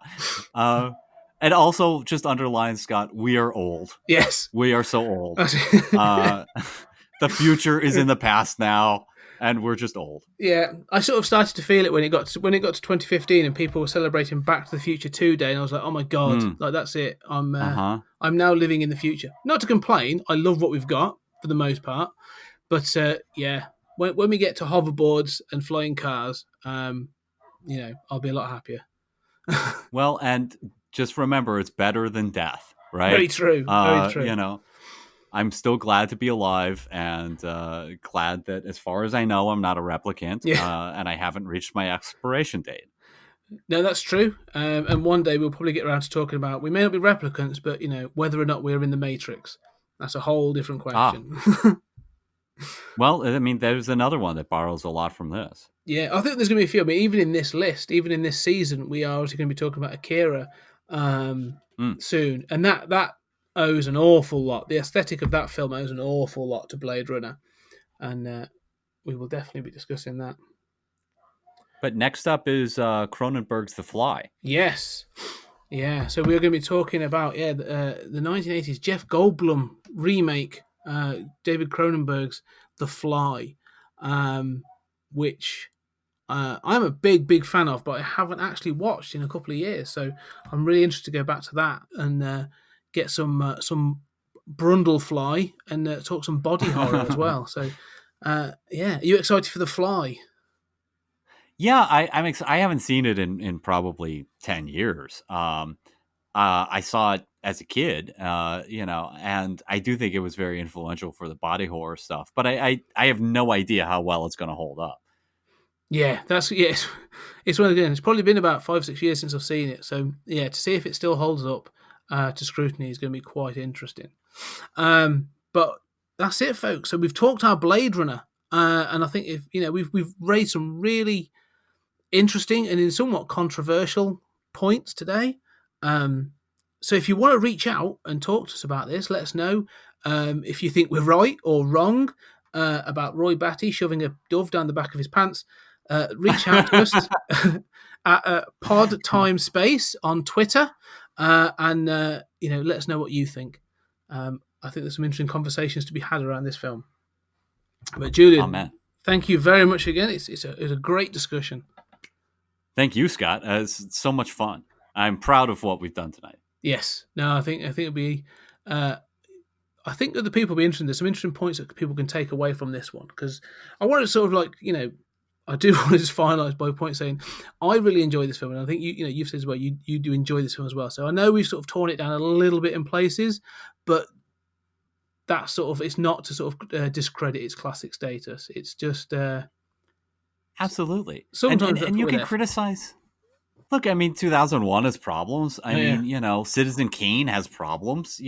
and also just underlines, Scott, we are old. Yes, we are so old. The future is in the past now. And we're just old. Yeah, I sort of started to feel it when it got to 2015 and people were celebrating Back to the Future 2 Day, and I was like, oh my god, like that's it. I'm now living in the future. Not to complain, I love what we've got for the most part, but when we get to hoverboards and flying cars, I'll be a lot happier. Well, and just remember, it's better than death, right? Very true. Very true. I'm still glad to be alive, and glad that, as far as I know, I'm not a replicant, Yeah. and I haven't reached my expiration date. No, that's true. And one day we'll probably get around to talking about, we may not be replicants, but whether or not we're in the Matrix. That's a whole different Ah, question. well, I mean, there's another one that borrows a lot from this. Yeah, I think there's going to be a few. I mean, even in this list, even in this season, we are obviously going to be talking about Akira Mm. soon, and that owes an awful lot. The aesthetic of that film owes an awful lot to Blade Runner, and we will definitely be discussing that. But next up is Cronenberg's The Fly. Yes, yeah. So we're going to be talking about the 1980s Jeff Goldblum remake, David Cronenberg's The Fly, which I'm a big fan of, but I haven't actually watched in a couple of years. So I'm really interested to go back to that and get some Brundlefly and talk some body horror as well. So yeah, are you excited for The Fly? Yeah, I haven't seen it in probably 10 years. I saw it as a kid, and I do think it was very influential for the body horror stuff. But I have no idea how well it's going to hold up. Yeah, it's one again. It's probably been about 5-6 years since I've seen it. So yeah, to see if it still holds up to scrutiny is going to be quite interesting. But that's it, folks. So we've talked our Blade Runner, and I think if we've raised some really interesting and in somewhat controversial points today. So if you want to reach out and talk to us about this, let us know if you think we're right or wrong about Roy Batty shoving a dove down the back of his pants. Reach out to us at Pod Time Space on Twitter, and let us know what you think. I think there's some interesting conversations to be had around this film. But Julian, thank you very much again. It's a great discussion. Thank you, Scott. It's so much fun. I'm proud of what we've done tonight. Yes. No, I think it'll be. I think that the people will be interested. There's some interesting points that people can take away from this one, because I want to sort of I do want to just finalise by a point saying I really enjoy this film, and I think you've said as well you do enjoy this film as well. So I know we've sort of torn it down a little bit in places, but that sort of, it's not to sort of discredit its classic status. It's just absolutely. Sometimes and you can criticize. Look, I mean, 2001 has problems. I mean, Citizen Kane has problems.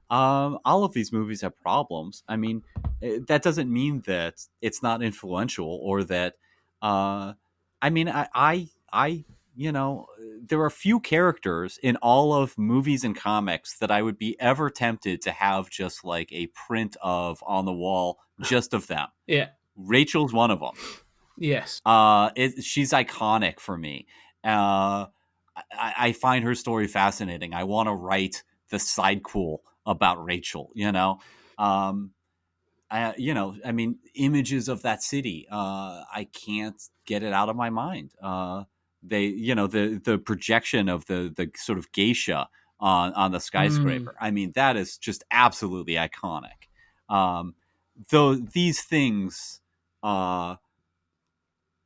All of these movies have problems. I mean, that doesn't mean that it's not influential or that. I mean, there are few characters in all of movies and comics that I would be ever tempted to have just like a print of on the wall, just of them. Yeah, Rachel's one of them. Yes. She's iconic for me. I find her story fascinating. I want to write the sidequel about Rachel. I mean, images of that city. I can't get it out of my mind. The projection of the sort of geisha on the skyscraper. I mean, that is just absolutely iconic. Though these things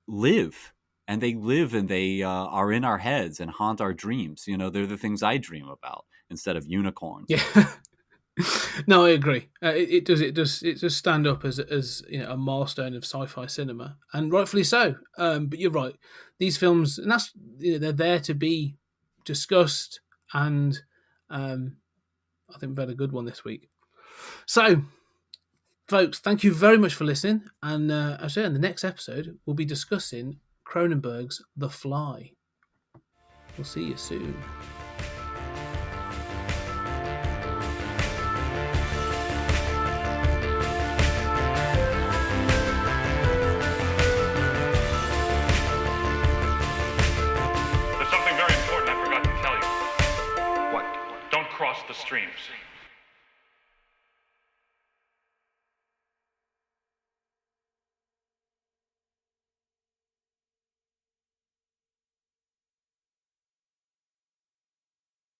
live. And they live and they are in our heads and haunt our dreams. They're the things I dream about instead of unicorns. Yeah. No, I agree. It does stand up as a milestone of sci-fi cinema, and rightfully so. But you're right. These films, and that's they're there to be discussed, and I think we've had a good one this week. So, folks, thank you very much for listening. And as I said, in the next episode, we'll be discussing Cronenberg's The Fly. We'll see you soon.